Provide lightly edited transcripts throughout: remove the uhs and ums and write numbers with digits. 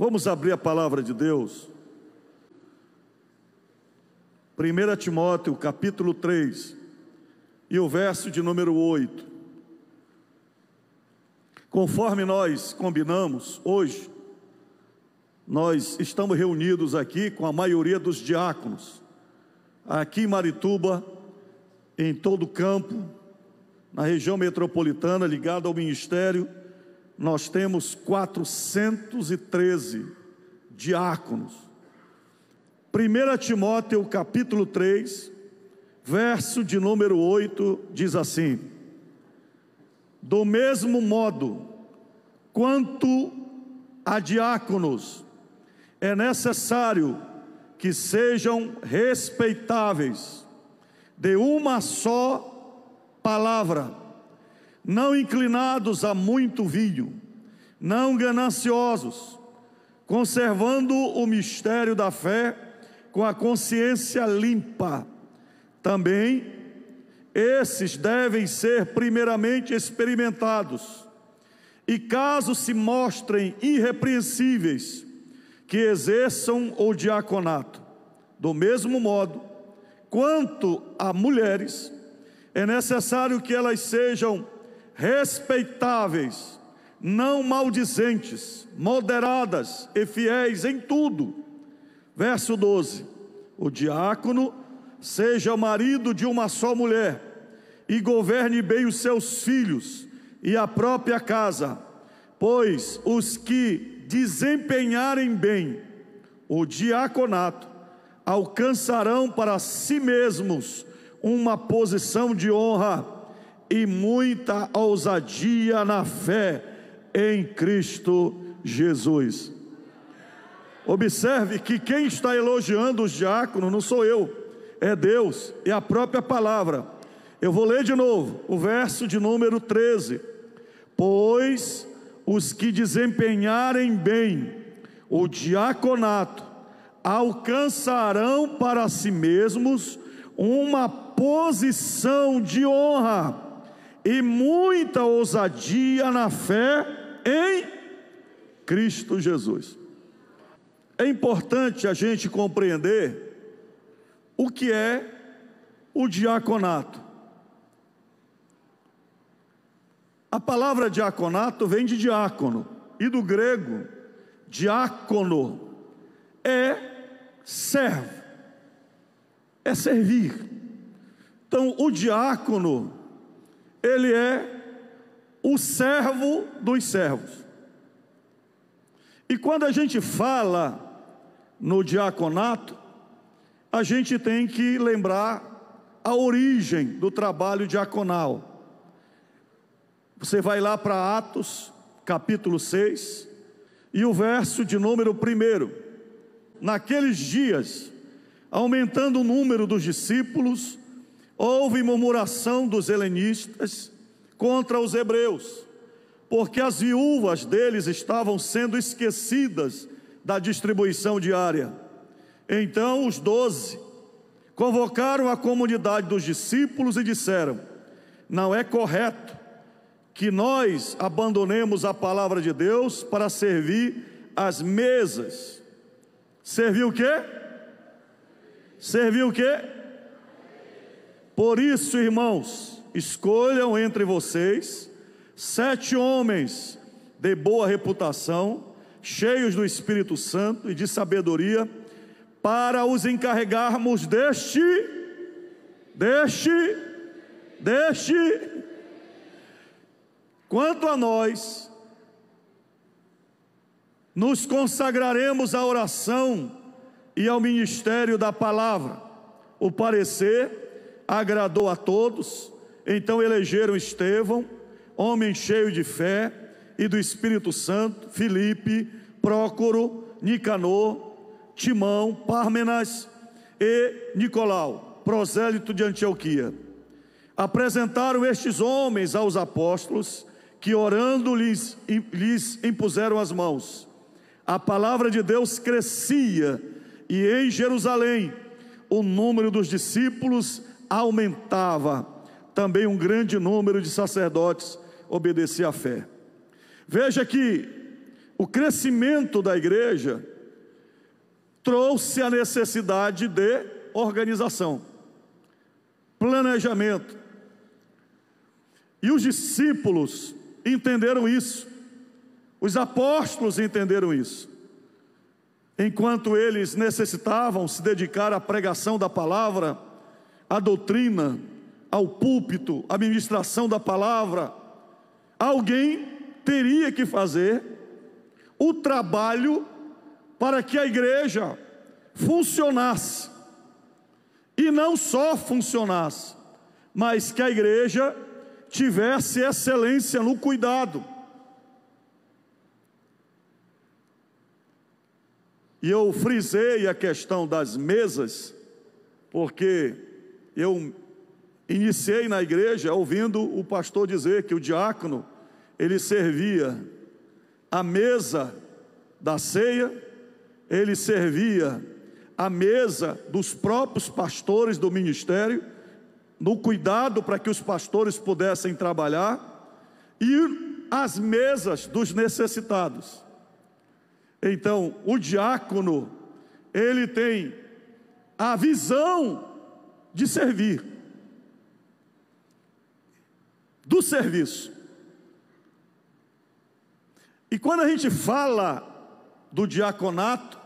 Vamos abrir a palavra de Deus. 1 Timóteo, capítulo 3, e o verso de número 8. Conforme nós combinamos, hoje, nós estamos reunidos aqui com a maioria dos diáconos, aqui em Marituba, em todo o campo, na região metropolitana, ligada ao ministério. Nós temos 413 diáconos. 1 Timóteo capítulo 3, verso de número 8, diz assim: do mesmo modo, quanto a diáconos, é necessário que sejam respeitáveis, de uma só palavra, não inclinados a muito vinho, não gananciosos, conservando o mistério da fé com a consciência limpa. Também esses devem ser primeiramente experimentados, e caso se mostrem irrepreensíveis, que exerçam o diaconato. Do mesmo modo, quanto a mulheres, é necessário que elas sejam respeitáveis, não maldizentes, moderadas e fiéis em tudo. Verso 12: o diácono seja marido de uma só mulher, e governe bem os seus filhos e a própria casa, pois os que desempenharem bem o diaconato alcançarão para si mesmos uma posição de honra e muita ousadia na fé em Cristo Jesus. Observe que quem está elogiando os diáconos não sou eu, é Deus, é a própria palavra. Eu vou ler de novo o verso de número 13: pois os que desempenharem bem o diaconato alcançarão para si mesmos uma posição de honra e muita ousadia na fé em Cristo Jesus. É importante a gente compreender o que é o diaconato. A palavra diaconato vem de diácono, e do grego, diácono, é servo, é servir. Então, o diácono, ele é o servo dos servos. E quando a gente fala no diaconato, a gente tem que lembrar a origem do trabalho diaconal. Você vai lá para Atos, capítulo 6, e o verso de número 1. Naqueles dias, aumentando o número dos discípulos, houve murmuração dos helenistas contra os hebreus, porque as viúvas deles estavam sendo esquecidas da distribuição diária. Então os 12 convocaram a comunidade dos discípulos e disseram: não é correto que nós abandonemos a palavra de Deus para servir as mesas. Servir o quê? Servir o quê? Por isso, irmãos, escolham entre vocês 7 homens de boa reputação, cheios do Espírito Santo e de sabedoria, para os encarregarmos deste. Quanto a nós, nos consagraremos à oração e ao ministério da palavra. O parecer agradou a todos, então elegeram Estevão, homem cheio de fé e do Espírito Santo, Filipe, Prócoro, Nicanor, Timão, Pármenas e Nicolau, prosélito de Antioquia. Apresentaram estes homens aos apóstolos, que orando lhes impuseram as mãos. A palavra de Deus crescia, e em Jerusalém o número dos discípulos aumentava. Também um grande número de sacerdotes obedecia à fé. Veja que o crescimento da igreja trouxe a necessidade de organização, planejamento. E os discípulos entenderam isso, os apóstolos entenderam isso. Enquanto eles necessitavam se dedicar à pregação da palavra, à doutrina, ao púlpito, à ministração da palavra, alguém teria que fazer o trabalho para que a igreja funcionasse. E não só funcionasse, mas que a igreja tivesse excelência no cuidado. E eu frisei a questão das mesas, porque eu iniciei na igreja ouvindo o pastor dizer que o diácono, ele servia a mesa da ceia, ele servia a mesa dos próprios pastores do ministério, no cuidado para que os pastores pudessem trabalhar, e as mesas dos necessitados. Então, o diácono, ele tem a visão de servir, do serviço. E quando a gente fala do diaconato,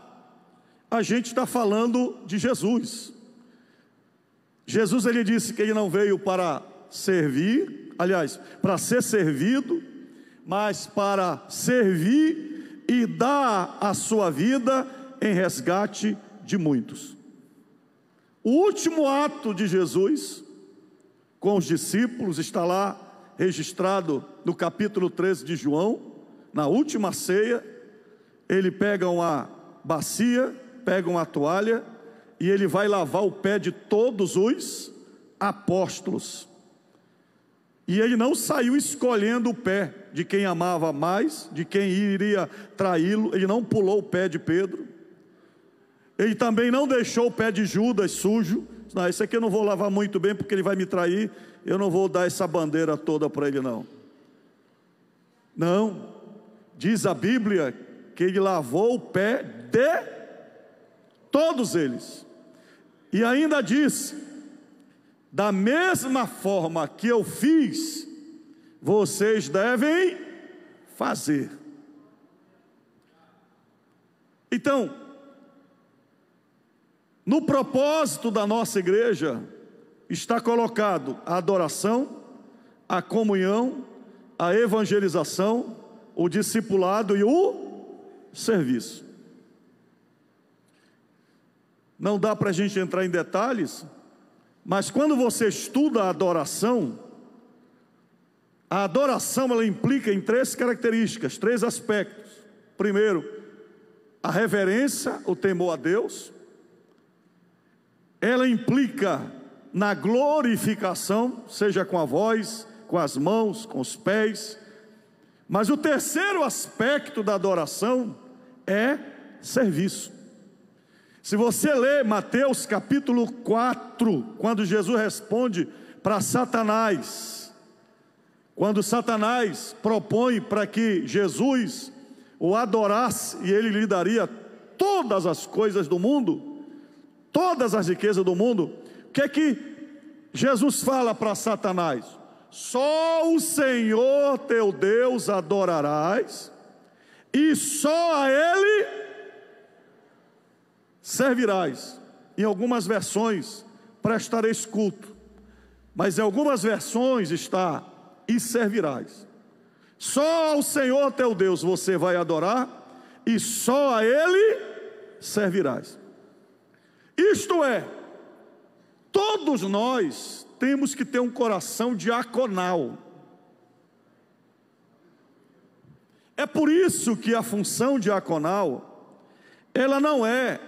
a gente está falando de Jesus. Jesus, ele disse que ele não veio para servir, aliás, para ser servido, mas para servir e dar a sua vida em resgate de muitos. O último ato de Jesus com os discípulos está lá registrado no capítulo 13 de João. Na última ceia, ele pega uma bacia, pega uma toalha e ele vai lavar o pé de todos os apóstolos. E ele não saiu escolhendo o pé de quem amava mais, de quem iria traí-lo. Ele não pulou o pé de Pedro. Ele também não deixou o pé de Judas sujo. Não, esse aqui eu não vou lavar muito bem porque ele vai me trair. Eu não vou dar essa bandeira toda para ele não. Não. Diz a Bíblia que ele lavou o pé de todos eles. E ainda disse: da mesma forma que eu fiz, vocês devem fazer. Então, no propósito da nossa igreja, está colocado a adoração, a comunhão, a evangelização, o discipulado e o serviço. Não dá para a gente entrar em detalhes, mas quando você estuda a adoração ela implica em três características, três aspectos. Primeiro, a reverência, o temor a Deus. Ela implica na glorificação, seja com a voz, com as mãos, com os pés. Mas o terceiro aspecto da adoração é serviço. Se você ler Mateus capítulo 4, quando Jesus responde para Satanás, quando Satanás propõe para que Jesus o adorasse e ele lhe daria todas as coisas do mundo, todas as riquezas do mundo, o que é que Jesus fala para Satanás? Só o Senhor teu Deus adorarás e só a Ele servirás. Em algumas versões prestareis culto, mas em algumas versões está e servirás. Só ao Senhor teu Deus você vai adorar e só a Ele servirás. Isto é, todos nós temos que ter um coração diaconal. É por isso que a função diaconal, ela não é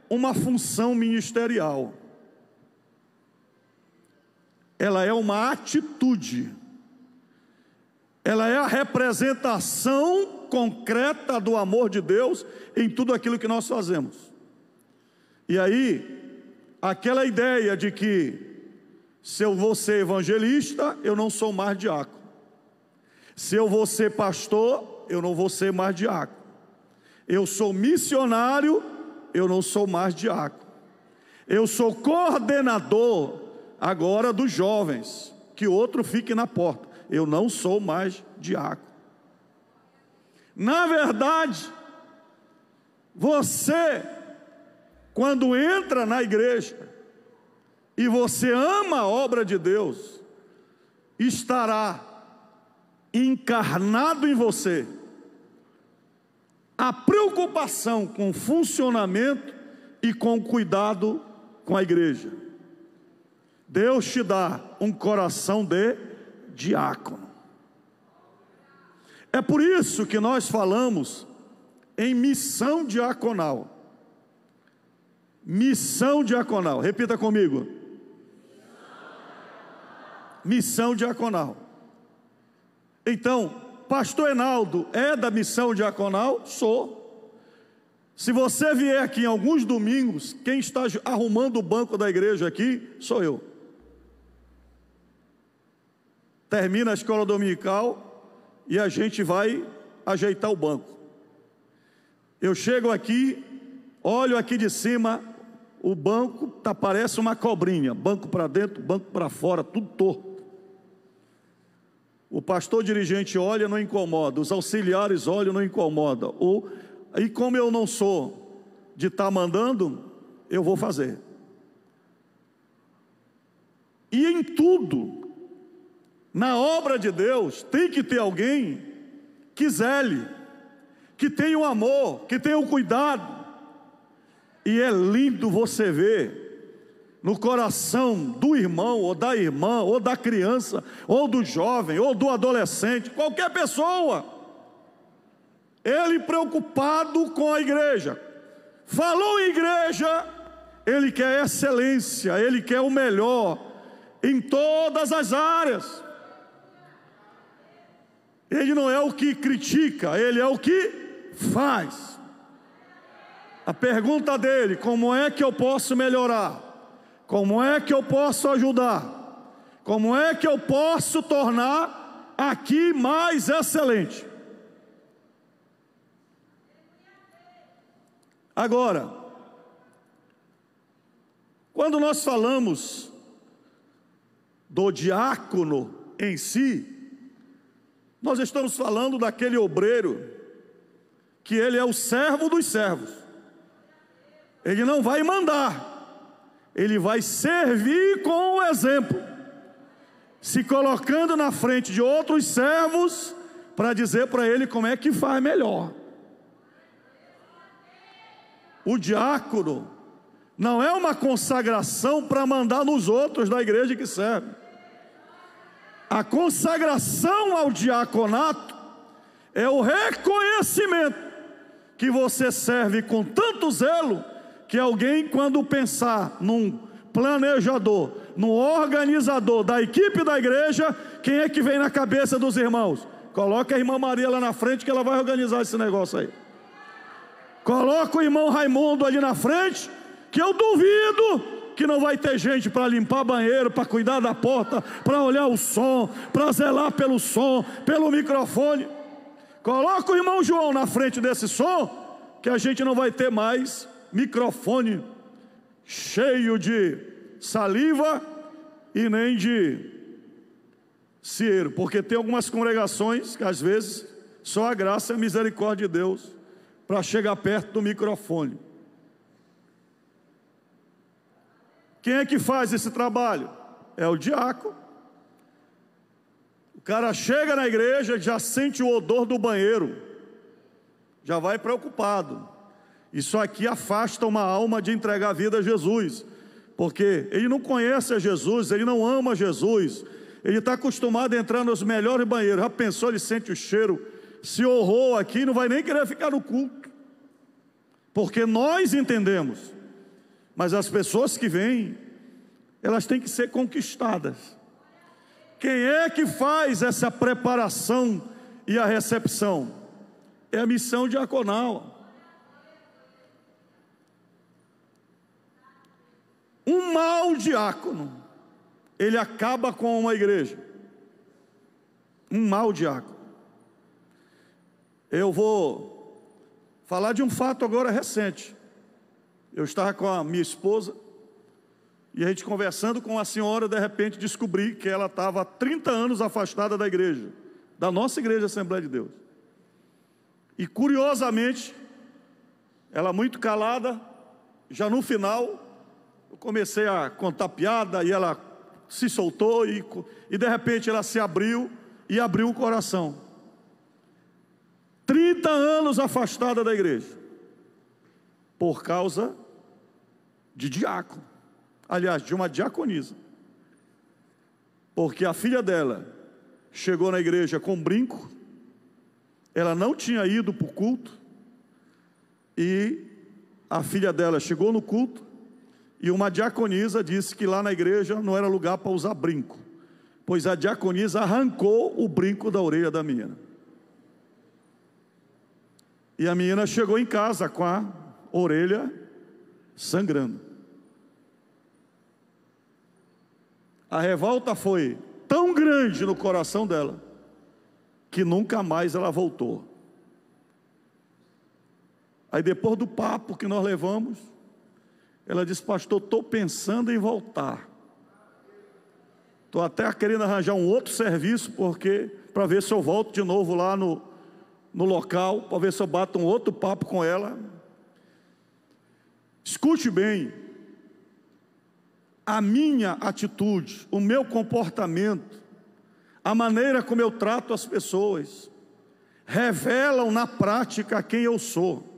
uma função ministerial. Ela é uma atitude. Ela é a representação concreta do amor de Deus em tudo aquilo que nós fazemos. E aí, aquela ideia de que se eu vou ser evangelista, eu não sou mais diácono. Se eu vou ser pastor, eu não vou ser mais diácono. Eu sou missionário, eu não sou mais diácono. Eu sou coordenador agora dos jovens, que outro fique na porta. Eu não sou mais diácono. Na verdade, você, quando entra na igreja e você ama a obra de Deus, estará encarnado em você a preocupação com o funcionamento e com o cuidado com a igreja. Deus te dá um coração de diácono. É por isso que nós falamos em missão diaconal. Missão diaconal, repita comigo. Missão diaconal. Então, pastor Enaldo é da missão diaconal? Sou. Se você vier aqui em alguns domingos, quem está arrumando o banco da igreja aqui, sou eu. Termina a escola dominical e a gente vai ajeitar o banco. Eu chego aqui, olho aqui de cima, o banco parece uma cobrinha, banco para dentro, banco para fora, tudo torto. O pastor dirigente olha, não incomoda, os auxiliares olham, não incomoda. E como eu não sou de estar mandando, eu vou fazer. E em tudo, na obra de Deus, tem que ter alguém que zele, que tenha o amor, que tenha o cuidado. E é lindo você ver no coração do irmão, ou da irmã, ou da criança, ou do jovem, ou do adolescente, qualquer pessoa, ele preocupado com a igreja. Falou em igreja, ele quer excelência, ele quer o melhor em todas as áreas. Ele não é o que critica, ele é o que faz. A pergunta dele: como é que eu posso melhorar? Como é que eu posso ajudar? Como é que eu posso tornar aqui mais excelente? Agora, quando nós falamos do diácono em si, nós estamos falando daquele obreiro que ele é o servo dos servos. Ele não vai mandar, ele vai servir com o exemplo, se colocando na frente de outros servos para dizer para ele como é que faz melhor. O diácono não é uma consagração para mandar nos outros da igreja que serve. A consagração ao diaconato é o reconhecimento que você serve com tanto zelo, que alguém, quando pensar num planejador, num organizador da equipe da igreja, quem é que vem na cabeça dos irmãos? Coloca a irmã Maria lá na frente, que ela vai organizar esse negócio aí. Coloca o irmão Raimundo ali na frente, que eu duvido que não vai ter gente para limpar banheiro, para cuidar da porta, para olhar o som, para zelar pelo som, pelo microfone. Coloca o irmão João na frente desse som, que a gente não vai ter mais microfone cheio de saliva e nem de cieiro, porque tem algumas congregações que às vezes só a graça e a misericórdia de Deus para chegar perto do microfone. Quem é que faz esse trabalho? É o diácono. O cara chega na igreja, já sente o odor do banheiro, já vai preocupado. Isso aqui afasta uma alma de entregar a vida a Jesus, porque ele não conhece a Jesus, ele não ama Jesus, ele está acostumado a entrar nos melhores banheiros. Já pensou, ele sente o cheiro, se horror aqui, não vai nem querer ficar no culto, porque nós entendemos. Mas as pessoas que vêm, elas têm que ser conquistadas. Quem é que faz essa preparação e a recepção? É a missão diaconal. Um mau diácono, ele acaba com uma igreja. Um mau diácono. Eu vou falar de um fato agora recente. Eu estava com a minha esposa, e a gente conversando com a senhora, de repente descobri que ela estava há 30 anos afastada da igreja, da nossa igreja Assembleia de Deus. E curiosamente, ela muito calada, já no final, eu comecei a contar piada, e ela se soltou, e de repente ela se abriu, e abriu o coração. 30 anos afastada da igreja, por causa de diácono, aliás, de uma diaconisa, porque a filha dela chegou na igreja com brinco, ela não tinha ido para o culto, e a filha dela chegou no culto, e uma diaconisa disse que lá na igreja não era lugar para usar brinco, pois a diaconisa arrancou o brinco da orelha da menina. E a menina chegou em casa com a orelha sangrando. A revolta foi tão grande no coração dela, que nunca mais ela voltou. Aí depois do papo que nós levamos, ela disse: pastor, estou pensando em voltar. Estou até querendo arranjar um outro serviço, porque para ver se eu volto de novo lá no local, para ver se eu bato um outro papo com ela. Escute bem, a minha atitude, o meu comportamento, a maneira como eu trato as pessoas, revelam na prática quem eu sou.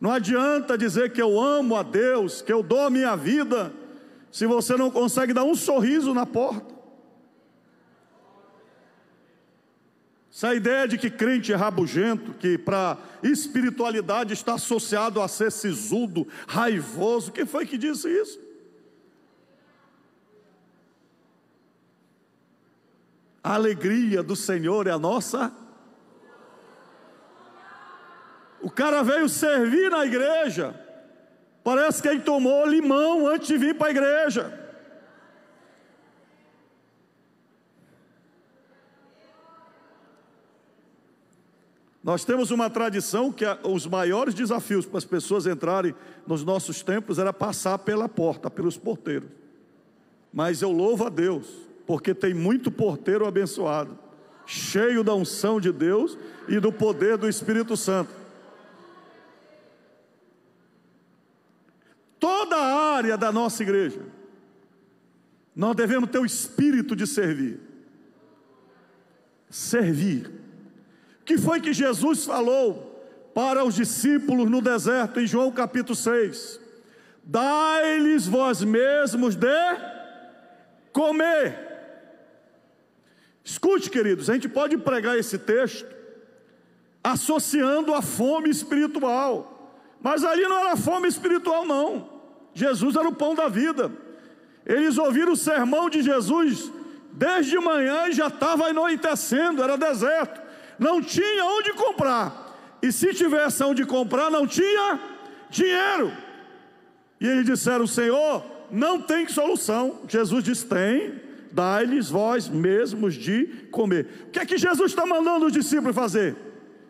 Não adianta dizer que eu amo a Deus, que eu dou a minha vida, se você não consegue dar um sorriso na porta. Essa ideia de que crente é rabugento, que para espiritualidade está associado a ser sisudo, raivoso, quem foi que disse isso? A alegria do Senhor é a nossa. O cara veio servir na igreja, parece que ele tomou limão antes de vir para a igreja. Nós temos uma tradição que os maiores desafios para as pessoas entrarem nos nossos templos era passar pela porta, pelos porteiros. Mas eu louvo a Deus, porque tem muito porteiro abençoado, cheio da unção de Deus e do poder do Espírito Santo. Toda a área da nossa igreja, nós devemos ter o espírito de servir. Servir. O que foi que Jesus falou para os discípulos no deserto, em João capítulo 6? Dai-lhes vós mesmos de comer. Escute, queridos, a gente pode pregar esse texto associando a fome espiritual, mas ali não era fome espiritual não. Jesus era o pão da vida. Eles ouviram o sermão de Jesus desde manhã e já estava anoitecendo, era deserto, não tinha onde comprar, e se tivesse onde comprar não tinha dinheiro. E eles disseram: Senhor, não tem solução. Jesus disse: tem, dai-lhes vós mesmos de comer. O que é que Jesus está mandando os discípulos fazer?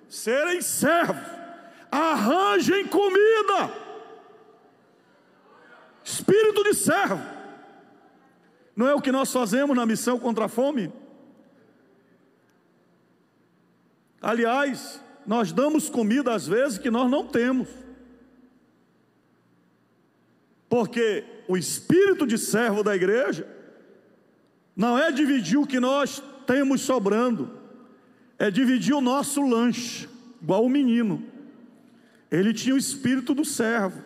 Serem servos. Arranjem comida. Espírito de servo. Não é o que nós fazemos na missão contra a fome? Aliás, nós damos comida às vezes que nós não temos, porque o espírito de servo da igreja não é dividir o que nós temos sobrando, é dividir o nosso lanche, igual o menino. Ele tinha o espírito do servo,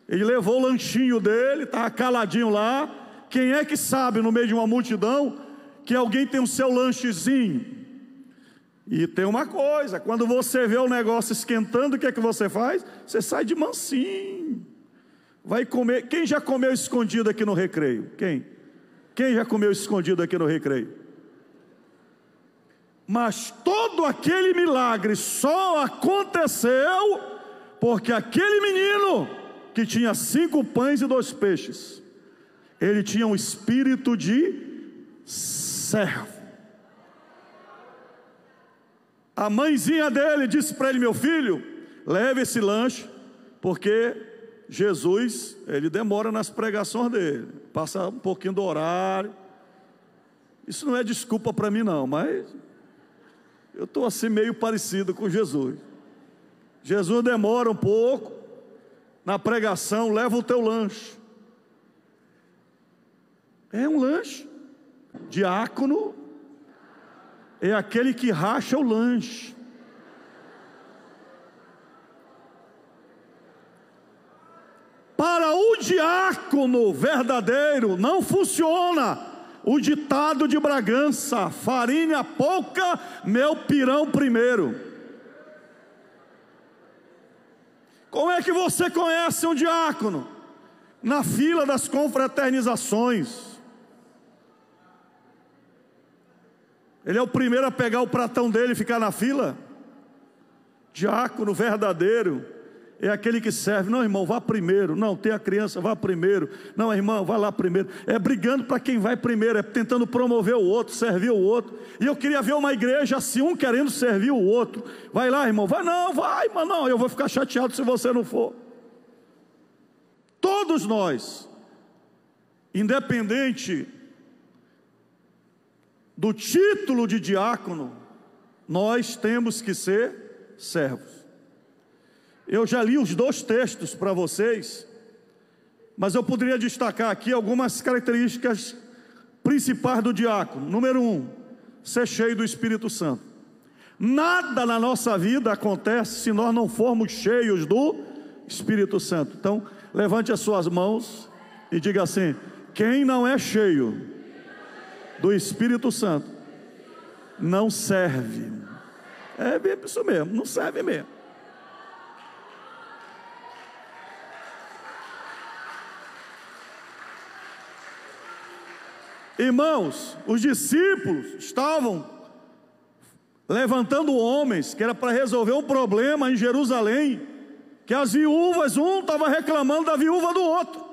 ele levou o lanchinho dele, estava caladinho lá. Quem é que sabe no meio de uma multidão que alguém tem o seu lanchezinho? E tem uma coisa, quando você vê o negócio esquentando, o que é que você faz? Você sai de mansinho, vai comer. Quem já comeu escondido aqui no recreio? Quem já comeu escondido aqui no recreio? Mas todo aquele milagre só aconteceu porque aquele menino que tinha 5 pães e 2 peixes, ele tinha um espírito de servo. A mãezinha dele disse para ele: meu filho, leve esse lanche, porque Jesus, ele demora nas pregações dele, passa um pouquinho do horário. Isso não é desculpa para mim não, mas eu estou assim meio parecido com Jesus. Jesus demora um pouco na pregação, leva o teu lanche. É um lanche. Diácono é aquele que racha o lanche. Para o diácono verdadeiro não funciona o ditado de Bragança: farinha pouca, meu pirão primeiro. Como é que você conhece um diácono? Na fila das confraternizações. Ele é o primeiro a pegar o pratão dele e ficar na fila. Diácono verdadeiro é aquele que serve. Não, irmão, vá primeiro. Não, tem a criança, vá primeiro. Não, irmão, vá lá primeiro. É brigando para quem vai primeiro, é tentando promover o outro, servir o outro. E eu queria ver uma igreja assim, um querendo servir o outro. Vai lá, irmão, vai, não, vai, mas não, eu vou ficar chateado se você não for. Todos nós, independente do título de diácono, nós temos que ser servos. Eu já li os 2 textos para vocês, mas eu poderia destacar aqui algumas características principais do diácono. Número 1, ser cheio do Espírito Santo. Nada na nossa vida acontece se nós não formos cheios do Espírito Santo. Então, levante as suas mãos e diga assim: quem não é cheio do Espírito Santo não serve. É isso mesmo, não serve mesmo. Irmãos, os discípulos estavam levantando homens, que era para resolver um problema em Jerusalém, que as viúvas, um estava reclamando da viúva do outro.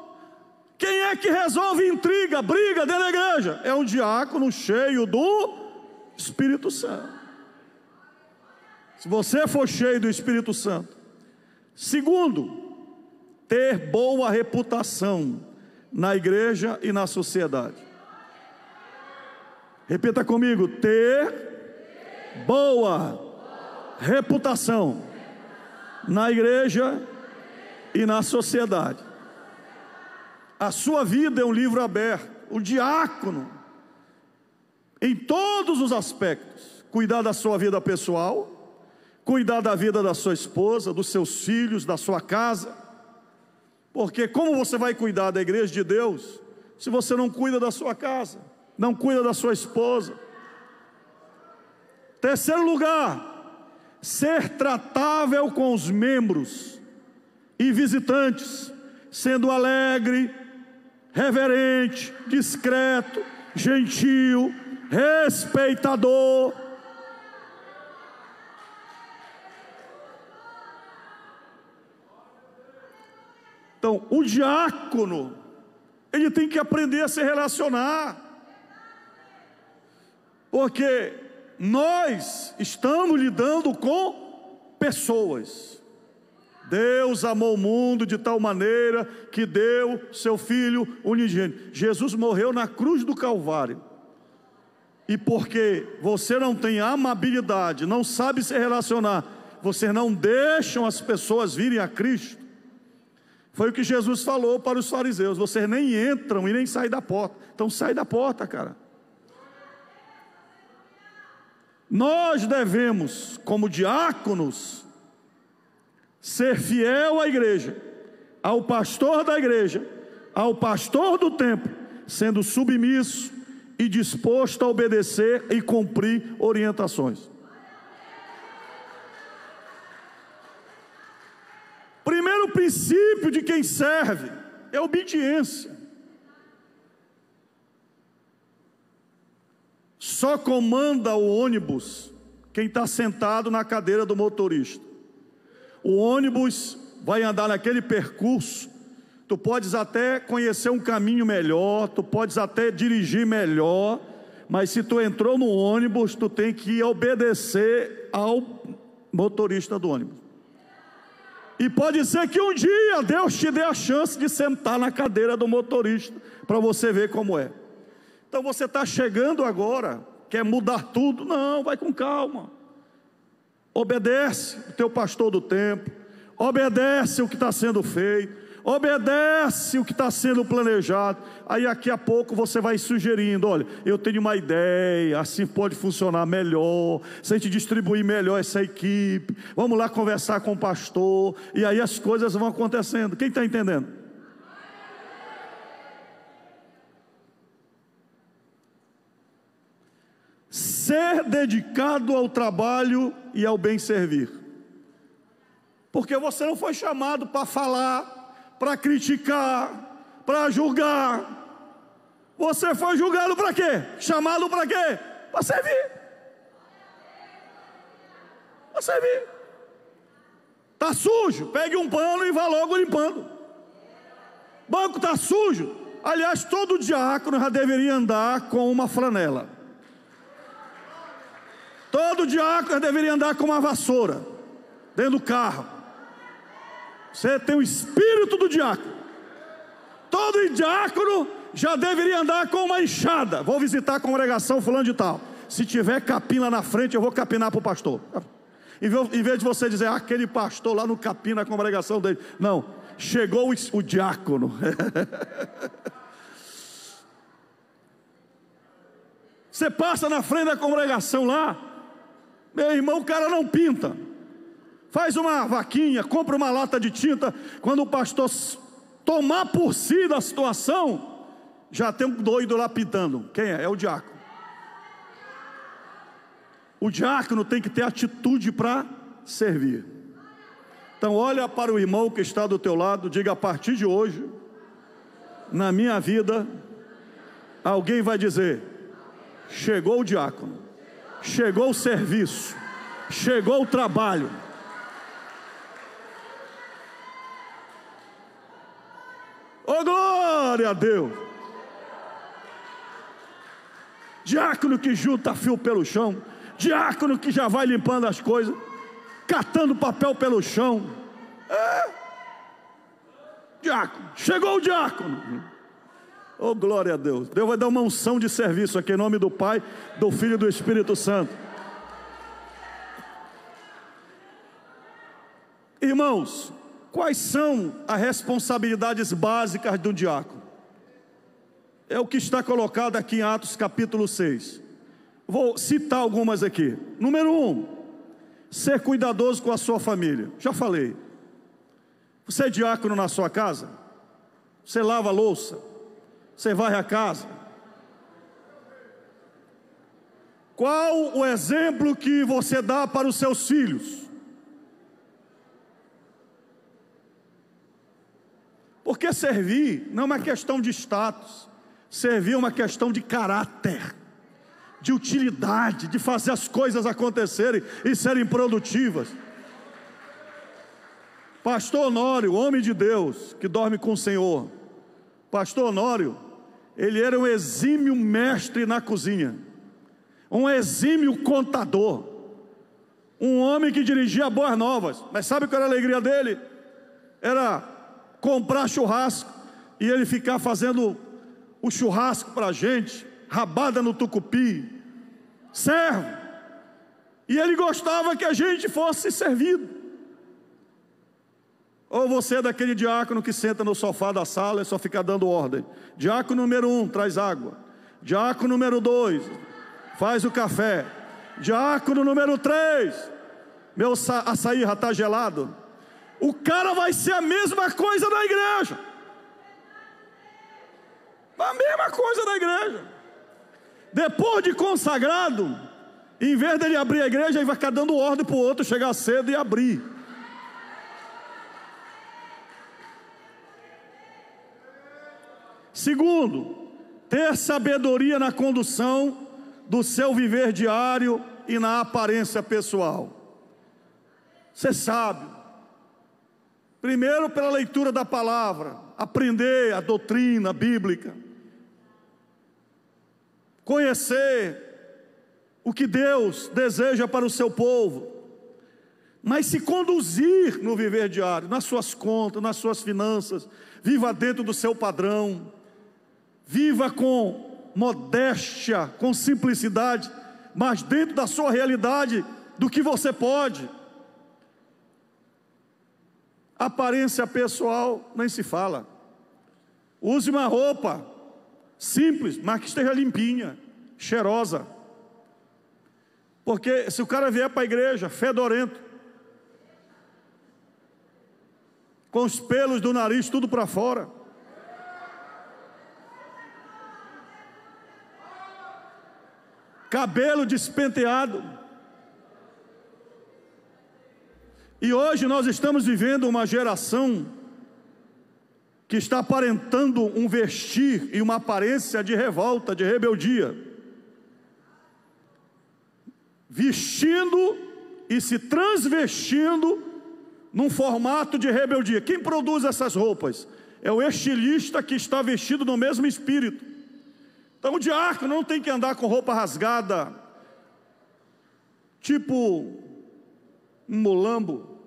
Quem é que resolve intriga, briga dentro da igreja? É um diácono cheio do Espírito Santo. Se você for cheio do Espírito Santo. Segundo, ter boa reputação na igreja e na sociedade. Repita comigo: ter boa reputação na igreja e na sociedade. A sua vida é um livro aberto. O diácono, em todos os aspectos, cuidar da sua vida pessoal, cuidar da vida da sua esposa, dos seus filhos, da sua casa. Porque como você vai cuidar da igreja de Deus se você não cuida da sua casa, não cuida da sua esposa? Terceiro lugar, ser tratável com os membros e visitantes, sendo alegre, reverente, discreto, gentil, respeitador. Então, o diácono, ele tem que aprender a se relacionar, porque nós estamos lidando com pessoas. Deus amou o mundo de tal maneira que deu seu Filho unigênito. Jesus morreu na cruz do Calvário. E porque você não tem amabilidade, não sabe se relacionar, vocês não deixam as pessoas virem a Cristo. Foi o que Jesus falou para os fariseus: vocês nem entram e nem saem da porta. Então sai da porta, cara. Nós devemos, como diáconos, ser fiel à igreja, ao pastor da igreja, ao pastor do templo, sendo submisso e disposto a obedecer e cumprir orientações. Primeiro princípio de quem serve é obediência. Só comanda o ônibus quem está sentado na cadeira do motorista. O ônibus vai andar naquele percurso. Tu podes até conhecer um caminho melhor, tu podes até dirigir melhor, mas se tu entrou no ônibus, tu tem que obedecer ao motorista do ônibus. E pode ser que um dia Deus te dê a chance de sentar na cadeira do motorista, para você ver como é. Então você está chegando agora, quer mudar tudo? Não, vai com calma. Obedece o teu pastor do tempo, obedece o que está sendo feito, obedece o que está sendo planejado. Aí daqui a pouco você vai sugerindo: olha, eu tenho uma ideia, assim pode funcionar melhor, se a gente distribuir melhor essa equipe, vamos lá conversar com o pastor. E aí as coisas vão acontecendo. Quem está entendendo? Ser dedicado ao trabalho e ao bem servir. Porque você não foi chamado para falar, para criticar, para julgar. Você foi julgado para quê? Chamado para quê? Para servir. Para servir. Está sujo? Pegue um pano e vá logo limpando. Banco está sujo? Aliás, todo diácono já deveria andar com uma flanela. Todo diácono deveria andar com uma vassoura dentro do carro. Você tem o espírito do diácono. Todo diácono já deveria andar com uma enxada. Vou visitar a congregação fulano de tal. Se tiver capim lá na frente, eu vou capinar para o pastor. Em vez de você dizer: aquele pastor lá no capim na congregação dele. Não, chegou o diácono. Você passa na frente da congregação lá, meu irmão, o cara não pinta. Faz uma vaquinha, compra uma lata de tinta. Quando o pastor tomar por si da situação, já tem um doido lá pintando. Quem é? É o diácono. O diácono tem que ter atitude para servir. Então olha para o irmão que está do teu lado, diga: a partir de hoje, na minha vida, alguém vai dizer: chegou o diácono, chegou o serviço, chegou o trabalho. Oh, glória a Deus! Diácono que junta fio pelo chão, diácono que já vai limpando as coisas, catando papel pelo chão. Diácono, chegou o diácono. Oh, glória a Deus! Deus vai dar uma unção de serviço aqui em nome do Pai, do Filho e do Espírito Santo. Irmãos, quais são as responsabilidades básicas do diácono? É o que está colocado aqui em Atos capítulo 6. Vou citar algumas aqui. Número 1, ser cuidadoso com a sua família. Já falei. Você é diácono na sua casa? Você lava a louça? Você varre a casa? Qual o exemplo que você dá para os seus filhos? Porque servir não é uma questão de status. Servir é uma questão de caráter, de utilidade, de fazer as coisas acontecerem e serem produtivas. Pastor Honório, homem de Deus, que dorme com o Senhor. Pastor Honório, ele era um exímio mestre na cozinha, um exímio contador, um homem que dirigia Boas Novas. Mas sabe qual era a alegria dele? Era comprar churrasco e ele ficar fazendo o churrasco para a gente, rabada no tucupi, servo. E ele gostava que a gente fosse servido. Ou você é daquele diácono que senta no sofá da sala e só fica dando ordem. Diácono número 1, traz água. Diácono número 2, faz o café. Diácono número 3, meu açaí já está gelado. O cara vai ser a mesma coisa na igreja. A mesma coisa na igreja. Depois de consagrado, em vez dele abrir a igreja, ele vai ficar dando ordem para o outro chegar cedo e abrir. Segundo, ter sabedoria na condução do seu viver diário e na aparência pessoal. Você sabe, primeiro pela leitura da palavra, aprender a doutrina bíblica, conhecer o que Deus deseja para o seu povo. mas se conduzir no viver diário, nas suas contas, nas suas finanças. Viva dentro do seu padrão, viva com modéstia, com simplicidade, mas dentro da sua realidade, do que você pode. Aparência pessoal nem se fala. Use uma roupa simples, mas que esteja limpinha, cheirosa. Porque se o cara vier para a igreja fedorento, com os pelos do nariz tudo para fora, cabelo despenteado, e hoje nós estamos vivendo uma geração que está aparentando um vestir e uma aparência de revolta, de rebeldia, vestindo e se transvestindo num formato de rebeldia. Quem produz essas roupas? É o estilista que está vestido no mesmo espírito. Então o diácono não tem que andar com roupa rasgada, tipo um molambo.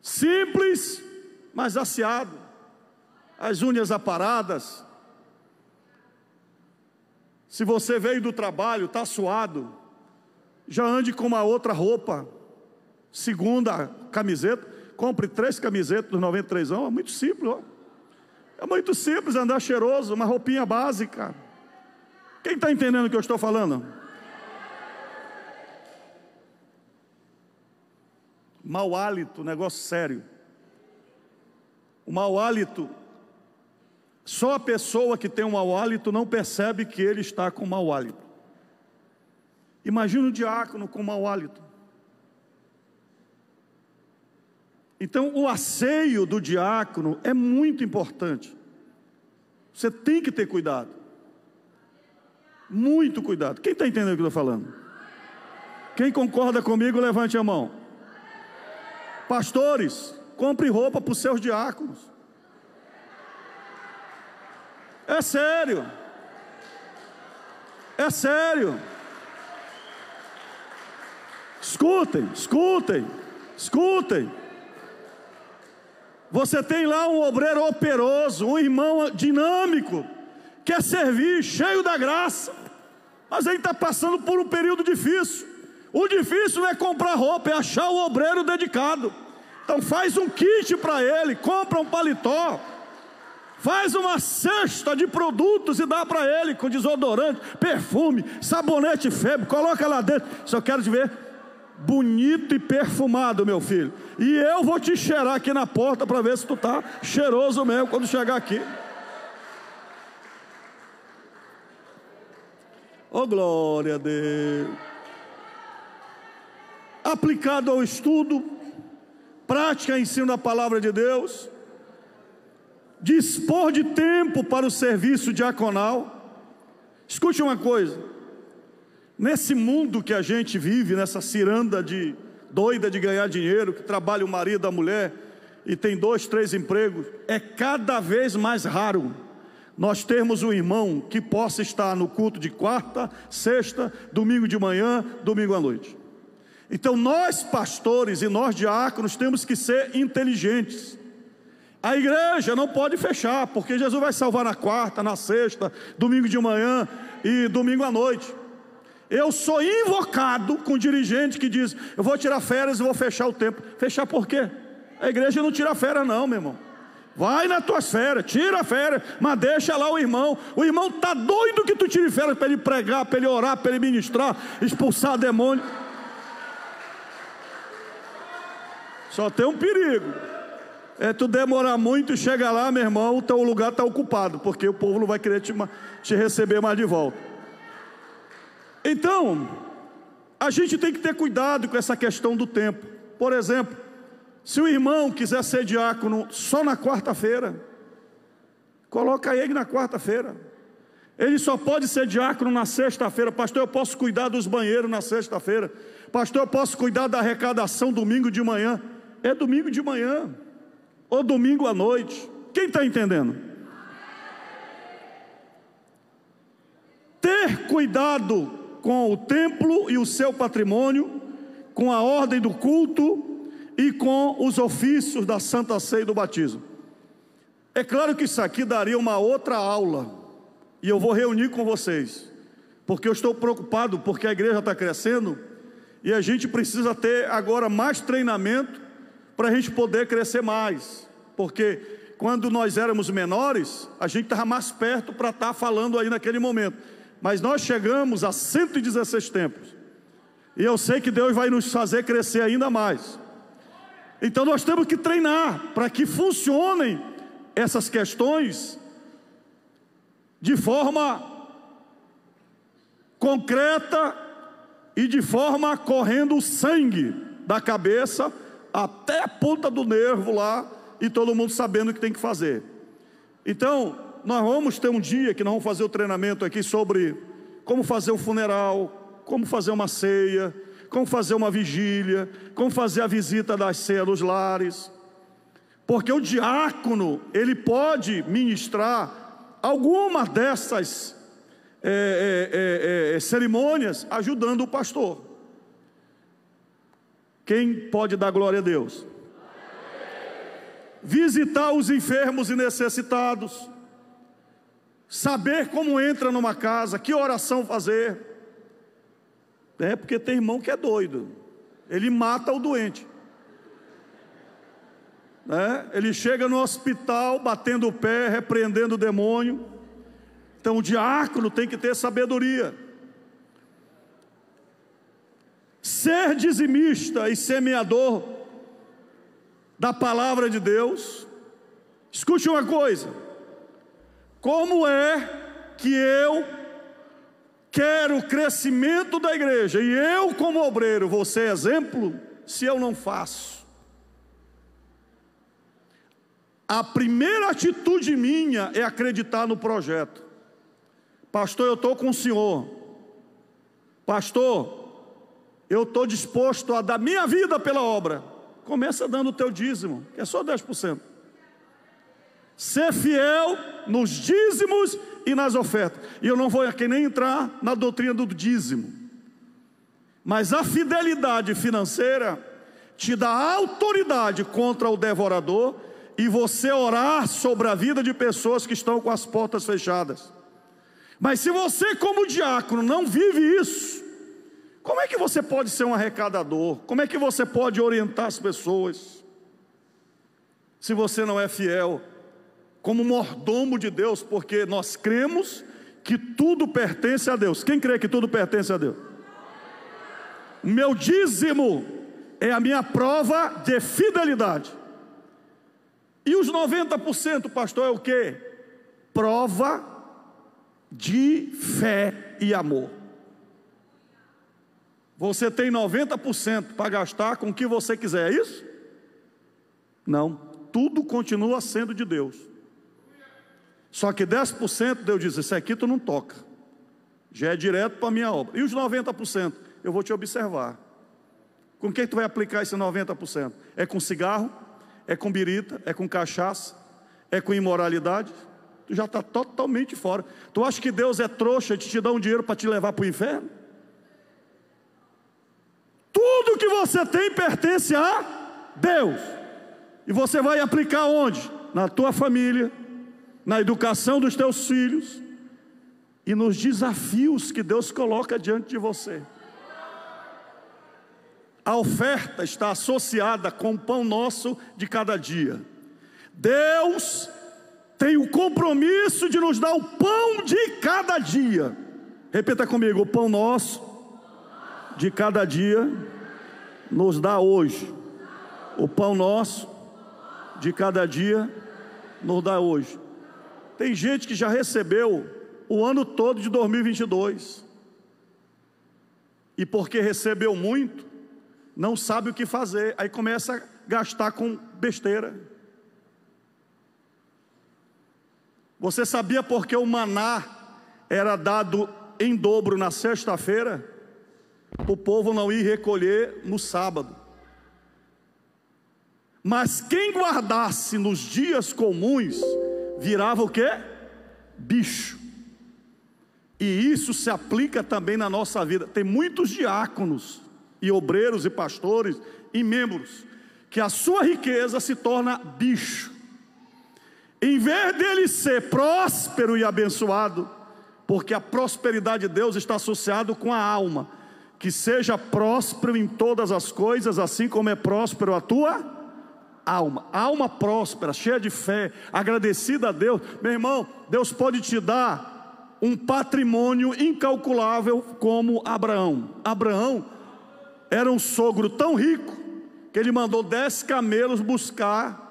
Simples, mas aciado, as unhas aparadas. Se você veio do trabalho, está suado, já ande com uma outra roupa, segunda camiseta, compre 3 camisetas dos 93 anos, é muito simples, ó. É muito simples andar cheiroso, uma roupinha básica. Quem está entendendo o que eu estou falando? Mau hálito, negócio sério. O mau hálito, só a pessoa que tem um mau hálito não percebe que ele está com mau hálito. Imagina o diácono com mau hálito. Então o asseio do diácono é muito importante. Você tem que ter cuidado. Muito cuidado. Quem está entendendo o que eu estou falando? Quem concorda comigo, levante a mão. Pastores, compre roupa para os seus diáconos. É sério. É sério. Escutem, escutem, escutem. Você tem lá um obreiro operoso, um irmão dinâmico, quer servir, cheio da graça, mas ele está passando por um período difícil. O difícil não é comprar roupa, é achar o obreiro dedicado. Então faz um kit para ele, compra um paletó, faz uma cesta de produtos e dá para ele, com desodorante, perfume, sabonete febre, coloca lá dentro. Só quero te ver bonito e perfumado, meu filho, e eu vou te cheirar aqui na porta para ver se tu está cheiroso mesmo quando chegar aqui. Oh, glória a Deus. Aplicado ao estudo, prática e ensino da palavra de Deus, dispor de tempo para o serviço diaconal. Escute uma coisa, nesse mundo que a gente vive, nessa ciranda doida de ganhar dinheiro, que trabalha o marido, a mulher, e tem 2, 3 empregos, é cada vez mais raro nós termos um irmão que possa estar no culto de quarta, sexta, domingo de manhã, domingo à noite. Então nós pastores e nós diáconos temos que ser inteligentes. A igreja não pode fechar, porque Jesus vai salvar na quarta, na sexta, domingo de manhã e domingo à noite. Eu sou invocado com dirigente que diz: eu vou tirar férias e vou fechar o tempo. Fechar por quê? A igreja não tira férias não, meu irmão. Vai nas tuas férias, tira férias, mas deixa lá o irmão. O irmão está doido que tu tire férias para ele pregar, para ele orar, para ele ministrar, expulsar demônio. Só tem um perigo, é tu demorar muito e chega lá, meu irmão, o teu lugar está ocupado, porque o povo não vai querer te receber mais de volta. Então, a gente tem que ter cuidado com essa questão do tempo. Por exemplo, se o irmão quiser ser diácono só na quarta-feira, coloca ele na quarta-feira. Ele só pode ser diácono na sexta-feira. Pastor, eu posso cuidar dos banheiros na sexta-feira. Pastor, eu posso cuidar da arrecadação domingo de manhã. É domingo de manhã ou domingo à noite. Quem está entendendo? Ter cuidado com o templo e o seu patrimônio, com a ordem do culto e com os ofícios da Santa Ceia e do batismo. É claro que isso aqui daria uma outra aula, e eu vou reunir com vocês, porque eu estou preocupado, porque a igreja está crescendo, e a gente precisa ter agora mais treinamento, para a gente poder crescer mais, porque quando nós éramos menores, a gente estava mais perto para estar falando aí naquele momento, mas nós chegamos a 116 templos, e eu sei que Deus vai nos fazer crescer ainda mais. Então nós temos que treinar, para que funcionem essas questões de forma concreta e de forma correndo o sangue da cabeça até a ponta do nervo lá, e todo mundo sabendo o que tem que fazer. Então nós vamos ter um dia que nós vamos fazer o treinamento aqui sobre como fazer o funeral, como fazer uma ceia, como fazer uma vigília, como fazer a visita das ceias dos lares, porque o diácono, ele pode ministrar alguma dessas cerimônias, ajudando o pastor. Quem pode dar glória a Deus? Visitar os enfermos e necessitados, saber como entra numa casa, que oração fazer. Porque tem irmão que é doido, ele mata o doente. Ele chega no hospital batendo o pé, repreendendo o demônio. Então o diácono tem que ter sabedoria. Ser dizimista e semeador da palavra de Deus. Escute uma coisa: como é que eu quero o crescimento da igreja, e eu como obreiro vou ser exemplo, se eu não faço? A primeira atitude minha é acreditar no projeto. Pastor, eu estou com o senhor. Pastor, eu estou disposto a dar minha vida pela obra. Começa dando o teu dízimo, que é só 10%. Ser fiel nos dízimos e nas ofertas. E eu não vou aqui nem entrar na doutrina do dízimo, mas a fidelidade financeira te dá autoridade contra o devorador, e você orar sobre a vida de pessoas que estão com as portas fechadas. Mas se você como diácono não vive isso, como é que você pode ser um arrecadador? Como é que você pode orientar as pessoas, se você não é fiel como mordomo de Deus? Porque nós cremos que tudo pertence a Deus. Quem crê que tudo pertence a Deus? Meu dízimo é a minha prova de fidelidade. E os 90%, pastor, é o quê? Prova de fé e amor. Você tem 90% para gastar com o que você quiser, é isso? Não, tudo continua sendo de Deus. Só que 10% Deus diz: isso aqui tu não toca, já é direto para a minha obra. E os 90%? Eu vou te observar. Com que tu vai aplicar esse 90%? É com cigarro? É com birita? É com cachaça? É com imoralidade? Tu já está totalmente fora. Tu acha que Deus é trouxa de te dar um dinheiro para te levar para o inferno? Tudo que você tem pertence a Deus. E você vai aplicar onde? Na tua família, na educação dos teus filhos e nos desafios que Deus coloca diante de você. A oferta está associada com o pão nosso de cada dia. Deus tem o compromisso de nos dar o pão de cada dia. Repita comigo: o pão nosso de cada dia nos dá hoje. O pão nosso de cada dia nos dá hoje. Tem gente que já recebeu o ano todo de 2022. E porque recebeu muito, não sabe o que fazer, aí começa a gastar com besteira. Você sabia porque o maná era dado em dobro na sexta-feira? O povo não ia recolher no sábado. Mas quem guardasse nos dias comuns, virava o quê? Bicho. E isso se aplica também na nossa vida. Tem muitos diáconos, e obreiros, e pastores, e membros, que a sua riqueza se torna bicho. Em vez dele ser próspero e abençoado, porque a prosperidade de Deus está associada com a alma, que seja próspero em todas as coisas, assim como é próspero a tua alma próspera, cheia de fé, agradecida a Deus. Meu irmão, Deus pode te dar um patrimônio incalculável como Abraão. Abraão era um sogro tão rico que ele mandou 10 camelos buscar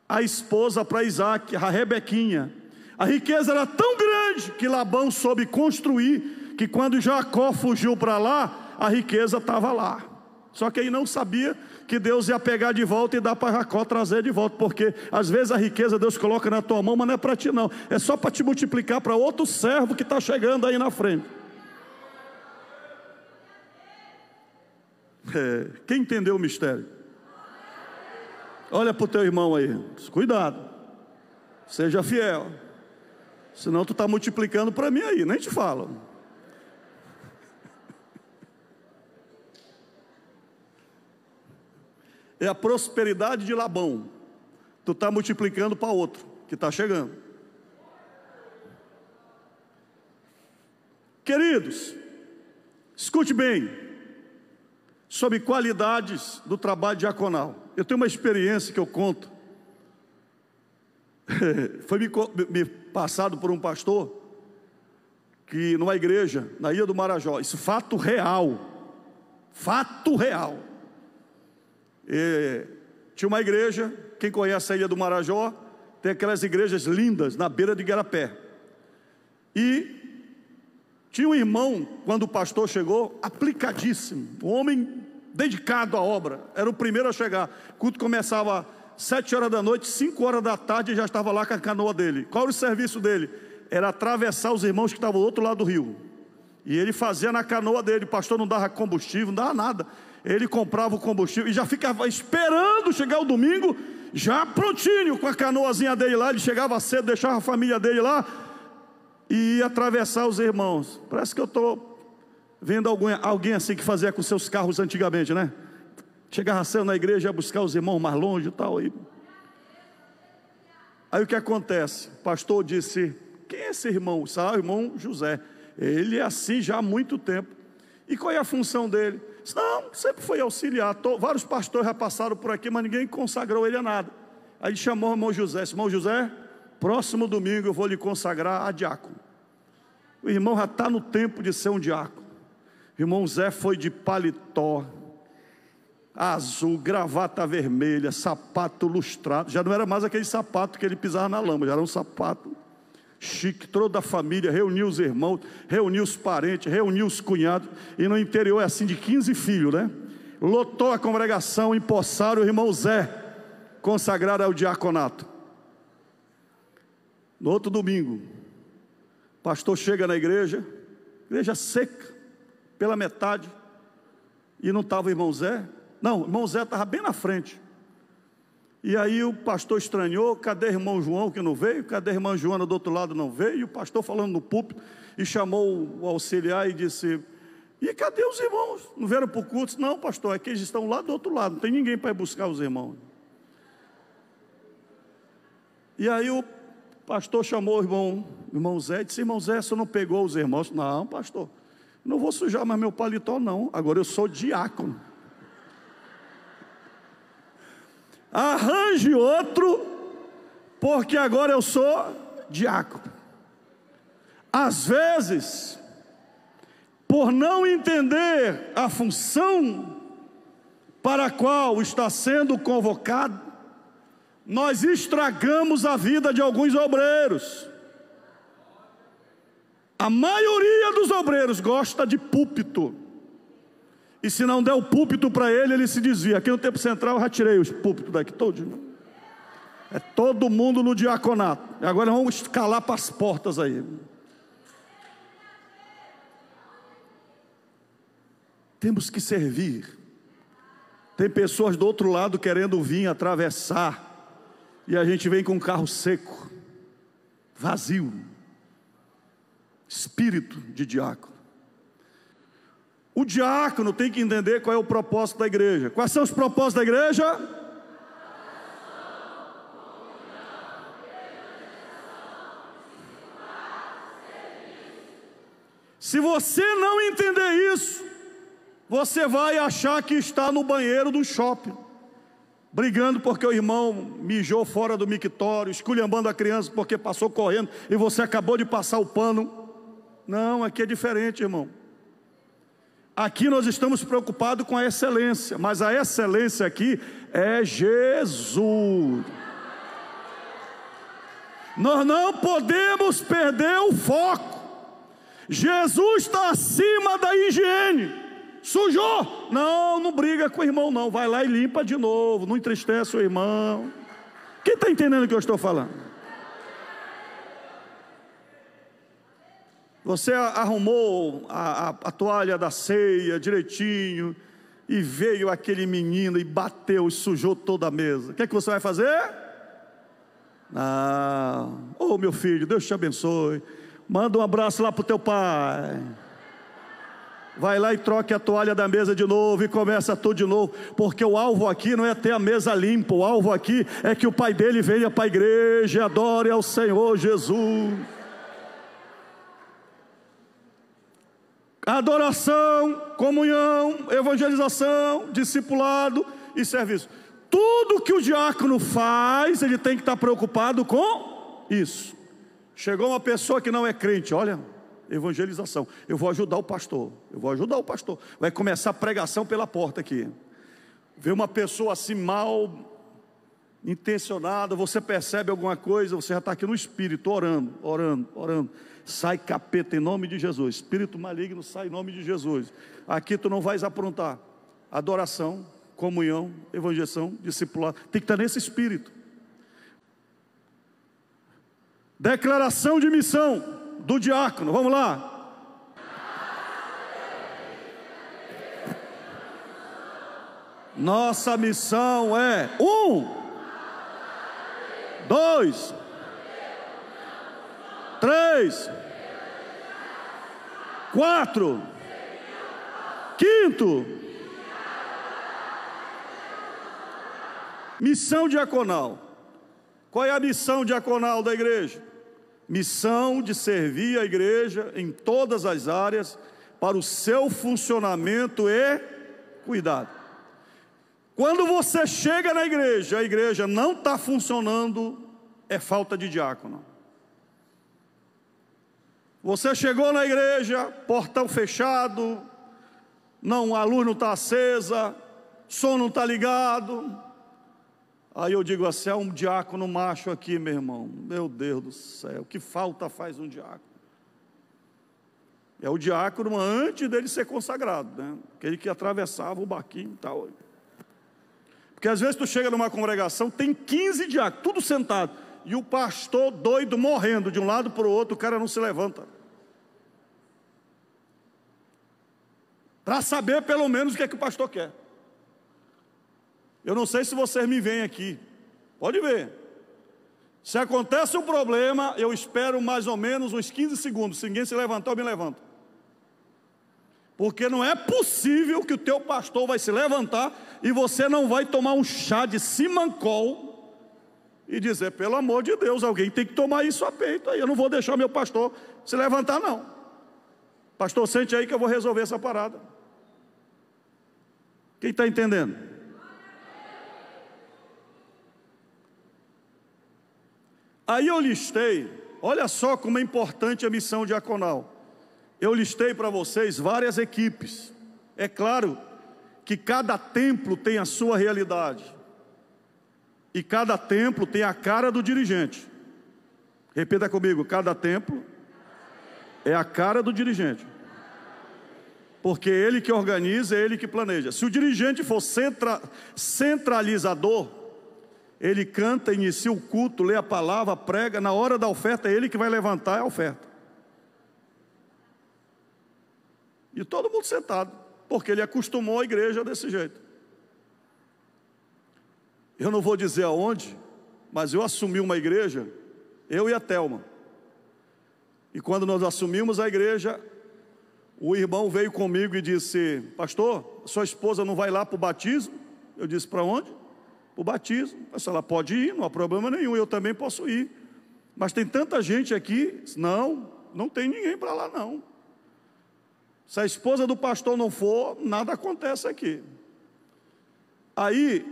a esposa para Isaac, a Rebequinha. A riqueza era tão grande que Labão soube construir, que quando Jacó fugiu para lá, a riqueza estava lá. Só que ele não sabia que Deus ia pegar de volta e dar para Jacó trazer de volta, porque às vezes a riqueza Deus coloca na tua mão, mas não é para ti não, é só para te multiplicar para outro servo que está chegando aí na frente. Quem entendeu o mistério? Olha para o teu irmão aí, cuidado, seja fiel, senão tu está multiplicando para mim aí, nem te falo. É a prosperidade de Labão, tu está multiplicando para outro, que está chegando. Queridos, escute bem, sobre qualidades do trabalho diaconal. Eu tenho uma experiência que eu conto, foi me passado por um pastor, que numa igreja, na Ilha do Marajó, isso fato real, tinha uma igreja, quem conhece a Ilha do Marajó, tem aquelas igrejas lindas, na beira de Igarapé, e tinha um irmão, quando o pastor chegou, aplicadíssimo, um homem dedicado à obra, era o primeiro a chegar. O culto começava 7 horas da noite, 5 horas da tarde, ele já estava lá com a canoa dele. Qual era o serviço dele? Era atravessar os irmãos que estavam do outro lado do rio, e ele fazia na canoa dele. O pastor não dava combustível, não dava nada, ele comprava o combustível e já ficava esperando chegar o domingo, já prontinho, com a canoazinha dele lá. Ele chegava cedo, deixava a família dele lá e ia atravessar os irmãos. Parece que eu estou vendo alguém assim que fazia com seus carros antigamente, né? Chegava cedo na igreja, ia buscar os irmãos mais longe e tal. Aí o que acontece? O pastor disse: quem é esse irmão? O irmão José. Ele é assim já há muito tempo. E qual é a função dele? Disse: não, sempre foi auxiliar. Vários pastores já passaram por aqui, mas ninguém consagrou ele a nada. Aí chamou o irmão José. Irmão José, próximo domingo eu vou lhe consagrar a diácono. O irmão já está no tempo de ser um diácono. O irmão Zé foi de paletó azul, gravata vermelha, sapato lustrado. Já não era mais aquele sapato que ele pisava na lama, já era um sapato chique. Toda a família reuniu os irmãos, reuniu os parentes, reuniu os cunhados. E no interior é assim de 15 filhos, né? Lotou a congregação, empossaram o irmão Zé, consagrado ao diaconato. No outro domingo, o pastor chega na igreja seca, pela metade, e não estava o irmão Zé. Não, o irmão Zé estava bem na frente. E aí o pastor estranhou: cadê o irmão João que não veio? Cadê a irmã Joana do outro lado não veio? E o pastor falando no púlpito, e chamou o auxiliar e disse: e cadê os irmãos? Não vieram para o culto? Não, pastor, é que eles estão lá do outro lado, não tem ninguém para ir buscar os irmãos. E aí o pastor chamou o irmão Zé e disse: irmão Zé, você não pegou os irmãos? Não, pastor, não vou sujar mais meu paletó não, agora eu sou diácono. Arranje outro, porque agora eu sou diácono. Às vezes, por não entender a função para a qual está sendo convocado, nós estragamos a vida de alguns obreiros. A maioria dos obreiros gosta de púlpito, e se não der o púlpito para ele se desvia. Aqui no Templo Central eu já tirei os púlpitos daqui todos. É todo mundo no diaconato. E agora vamos escalar para as portas aí. Temos que servir. Tem pessoas do outro lado querendo vir atravessar, e a gente vem com um carro seco, vazio. espírito de diácono. O diácono tem que entender qual é o propósito da igreja. Quais são os propósitos da igreja? Se você não entender isso, você vai achar que está no banheiro do shopping, brigando porque o irmão mijou fora do mictório, esculhambando a criança porque passou correndo e você acabou de passar o pano. Não, aqui é diferente, irmão. Aqui nós estamos preocupados com a excelência, mas a excelência aqui é Jesus. Nós não podemos perder o foco. Jesus está acima da higiene. Sujou? Não briga com o irmão não. Vai lá e limpa de novo. Não entristece o irmão. Quem está entendendo o que eu estou falando? Você arrumou a toalha da ceia direitinho e veio aquele menino e bateu e sujou toda a mesa. O que é que você vai fazer? Oh meu filho, Deus te abençoe. Manda um abraço lá para o teu pai. Vai lá e troque a toalha da mesa de novo e começa tudo de novo. Porque o alvo aqui não é ter a mesa limpa. O alvo aqui é que o pai dele venha para a igreja e adore ao Senhor Jesus. Adoração, comunhão, evangelização, discipulado e serviço. Tudo que o diácono faz, ele tem que estar preocupado com isso. Chegou uma pessoa que não é crente, olha, evangelização, eu vou ajudar o pastor, vai começar a pregação pela porta aqui. Vê uma pessoa assim mal intencionada, você percebe alguma coisa, você já está aqui no espírito, orando, sai capeta em nome de Jesus, espírito maligno sai em nome de Jesus, aqui tu não vais aprontar. Adoração, comunhão, evangelização, discipulado, tem que estar nesse espírito. Declaração de missão do diácono, vamos lá. Nossa missão é 1, 2, 3, 4, 5. Missão diaconal. Qual é a missão diaconal da igreja? Missão de servir a igreja em todas as áreas para o seu funcionamento e cuidado. Quando você chega na igreja, a igreja não está funcionando, é falta de diácono. Você chegou na igreja, portão fechado, a luz não está acesa, som não está ligado. Aí eu digo assim, é um diácono macho aqui, meu irmão. Meu Deus do céu, que falta faz um diácono? É o diácono antes dele ser consagrado, né? Aquele que atravessava o barquinho e tal. Porque às vezes tu chega numa congregação, tem 15 diáconos, tudo sentado, e o pastor doido, morrendo de um lado para o outro, o cara não se levanta. Para saber pelo menos o que é que o pastor quer. Eu não sei se vocês me veem aqui, pode ver. Se acontece um problema, eu espero mais ou menos uns 15 segundos. Se ninguém se levantar, eu me levanto. Porque não é possível que o teu pastor vai se levantar e você não vai tomar um chá de simancol e dizer, pelo amor de Deus, alguém tem que tomar isso a peito aí. Eu não vou deixar meu pastor se levantar não. Pastor, sente aí que eu vou resolver essa parada. Quem está entendendo? Aí eu listei, olha só como é importante a missão diaconal. Eu listei para vocês várias equipes. É claro que cada templo tem a sua realidade. E cada templo tem a cara do dirigente. Repita comigo, cada templo é a cara do dirigente. Porque é ele que organiza, é ele que planeja. Se o dirigente for centralizador, ele canta, inicia o culto, lê a palavra, prega, na hora da oferta é ele que vai levantar a oferta. E todo mundo sentado, porque ele acostumou a igreja desse jeito. Eu não vou dizer aonde, mas eu assumi uma igreja, eu e a Thelma. E quando nós assumimos a igreja, o irmão veio comigo e disse: pastor, sua esposa não vai lá para o batismo? Eu disse: para onde? Para o batismo. Mas ela pode ir, não há problema nenhum, eu também posso ir. Mas tem tanta gente aqui. Não tem ninguém para lá não. Se a esposa do pastor não for, nada acontece aqui. Aí,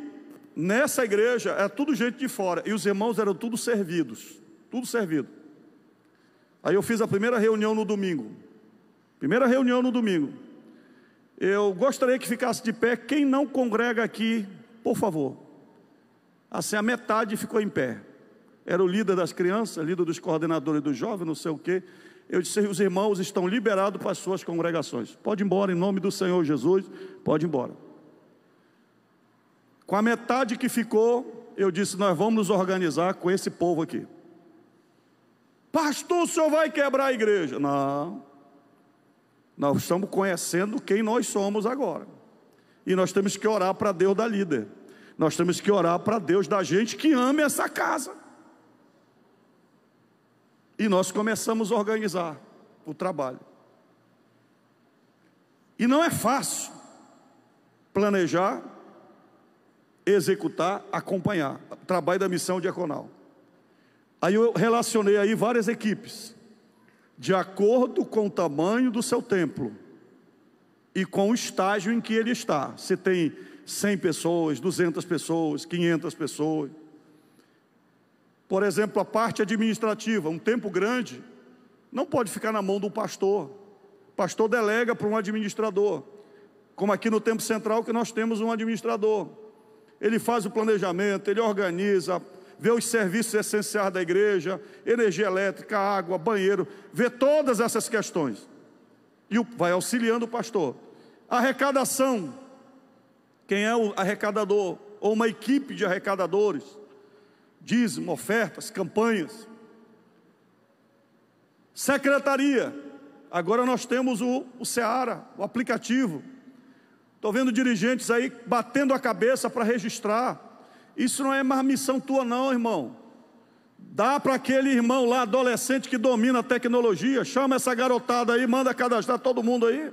nessa igreja, era tudo gente de fora, e os irmãos eram tudo servidos, tudo servido. Aí eu fiz a primeira reunião no domingo. Eu gostaria que ficasse de pé quem não congrega aqui, por favor. Assim, a metade ficou em pé. Era o líder das crianças, líder dos coordenadores dos jovens, não sei o quê. Eu disse: os irmãos estão liberados para as suas congregações. Pode ir embora, em nome do Senhor Jesus, pode ir embora. Com a metade que ficou, eu disse: nós vamos nos organizar com esse povo aqui. Pastor, o senhor vai quebrar a igreja? Não. Nós estamos conhecendo quem nós somos agora. E nós temos que orar para Deus da líder. Nós temos que orar para Deus da gente que ame essa casa. E nós começamos a organizar o trabalho. E não é fácil planejar, executar, acompanhar o trabalho da missão diaconal. Aí eu relacionei aí várias equipes, de acordo com o tamanho do seu templo e com o estágio em que ele está. Se tem 100 pessoas, 200 pessoas, 500 pessoas. Por exemplo, a parte administrativa, um templo grande, não pode ficar na mão do pastor. O pastor delega para um administrador, como aqui no Templo Central que nós temos um administrador. Ele faz o planejamento, ele organiza, vê os serviços essenciais da igreja, energia elétrica, água, banheiro, vê todas essas questões. E vai auxiliando o pastor. Arrecadação, quem é o arrecadador? Ou uma equipe de arrecadadores. Dízimo, ofertas, campanhas. Secretaria, agora nós temos o Seara, o aplicativo. Estou vendo dirigentes aí batendo a cabeça para registrar. Isso não é mais missão tua não, irmão. Dá para aquele irmão lá, adolescente que domina a tecnologia, chama essa garotada aí, manda cadastrar todo mundo aí.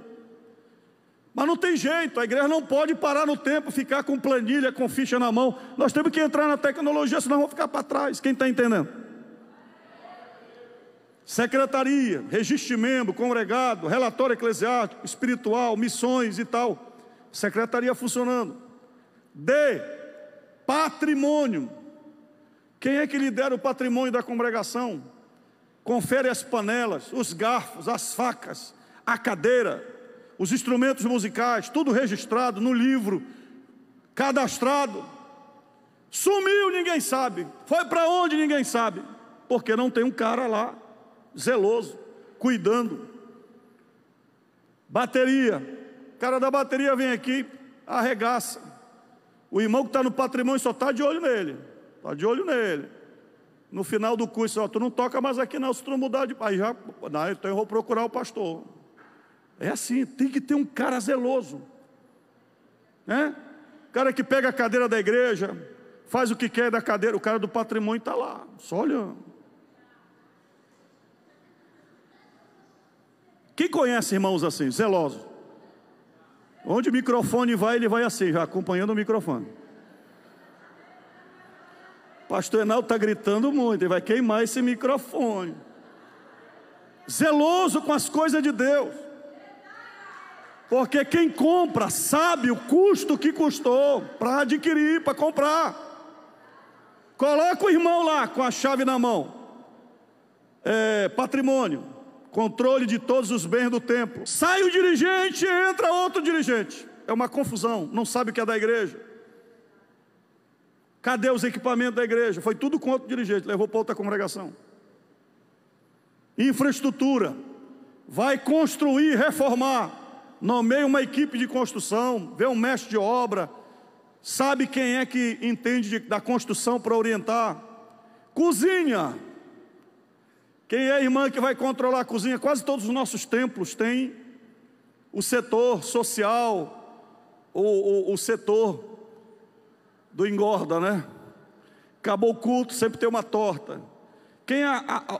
Mas não tem jeito, a igreja não pode parar no tempo, ficar com planilha, com ficha na mão. Nós temos que entrar na tecnologia, senão vamos ficar para trás. Quem está entendendo? Secretaria, registro de membro, congregado, relatório eclesiástico, espiritual, missões e tal. Secretaria funcionando. Patrimônio. Quem é que lidera o patrimônio da congregação? Confere as panelas, os garfos, as facas, a cadeira, os instrumentos musicais, tudo registrado no livro, cadastrado. Sumiu, ninguém sabe. Foi para onde, ninguém sabe. Porque não tem um cara lá, zeloso, cuidando. Bateria. O cara da bateria vem aqui, arregaça. O irmão que está no patrimônio só está de olho nele. Está de olho nele. No final do curso, ó, tu não toca mais aqui não, se tu não mudar de... Aí já, não, então eu vou procurar o pastor. É assim, tem que ter um cara zeloso, né? O cara que pega a cadeira da igreja, faz o que quer da cadeira, o cara do patrimônio está lá, só olhando. Quem conhece irmãos assim, zelosos? Onde o microfone vai, ele vai assim, já acompanhando o microfone. Pastor Enaldo está gritando muito, ele vai queimar esse microfone. Zeloso com as coisas de Deus. Porque quem compra sabe o custo que custou para adquirir, para comprar. Coloca o irmão lá com a chave na mão. Patrimônio, controle de todos os bens do templo. Sai o dirigente, entra outro dirigente. É uma confusão, não sabe o que é da igreja. Cadê os equipamentos da igreja? Foi tudo com outro dirigente, levou para outra congregação. Infraestrutura, vai construir, reformar. Nomeia uma equipe de construção, vê um mestre de obra, sabe quem é que entende da construção para orientar. Cozinha, quem é a irmã que vai controlar a cozinha? Quase todos os nossos templos têm o setor social, o setor do engorda, né? Acabou o culto, sempre tem uma torta. Quem é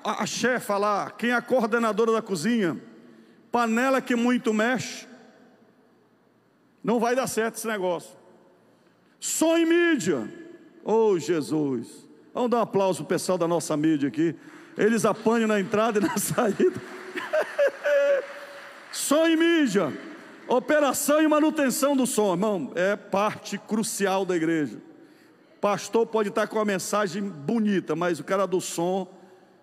a chefa lá? Quem é a coordenadora da cozinha? Panela que muito mexe. Não vai dar certo esse negócio. Som e mídia. Oh, Jesus. Vamos dar um aplauso para o pessoal da nossa mídia aqui. Eles apanham na entrada e na saída. Som e mídia. Operação e manutenção do som, irmão, é parte crucial da igreja. Pastor pode estar com uma mensagem bonita, mas o cara do som,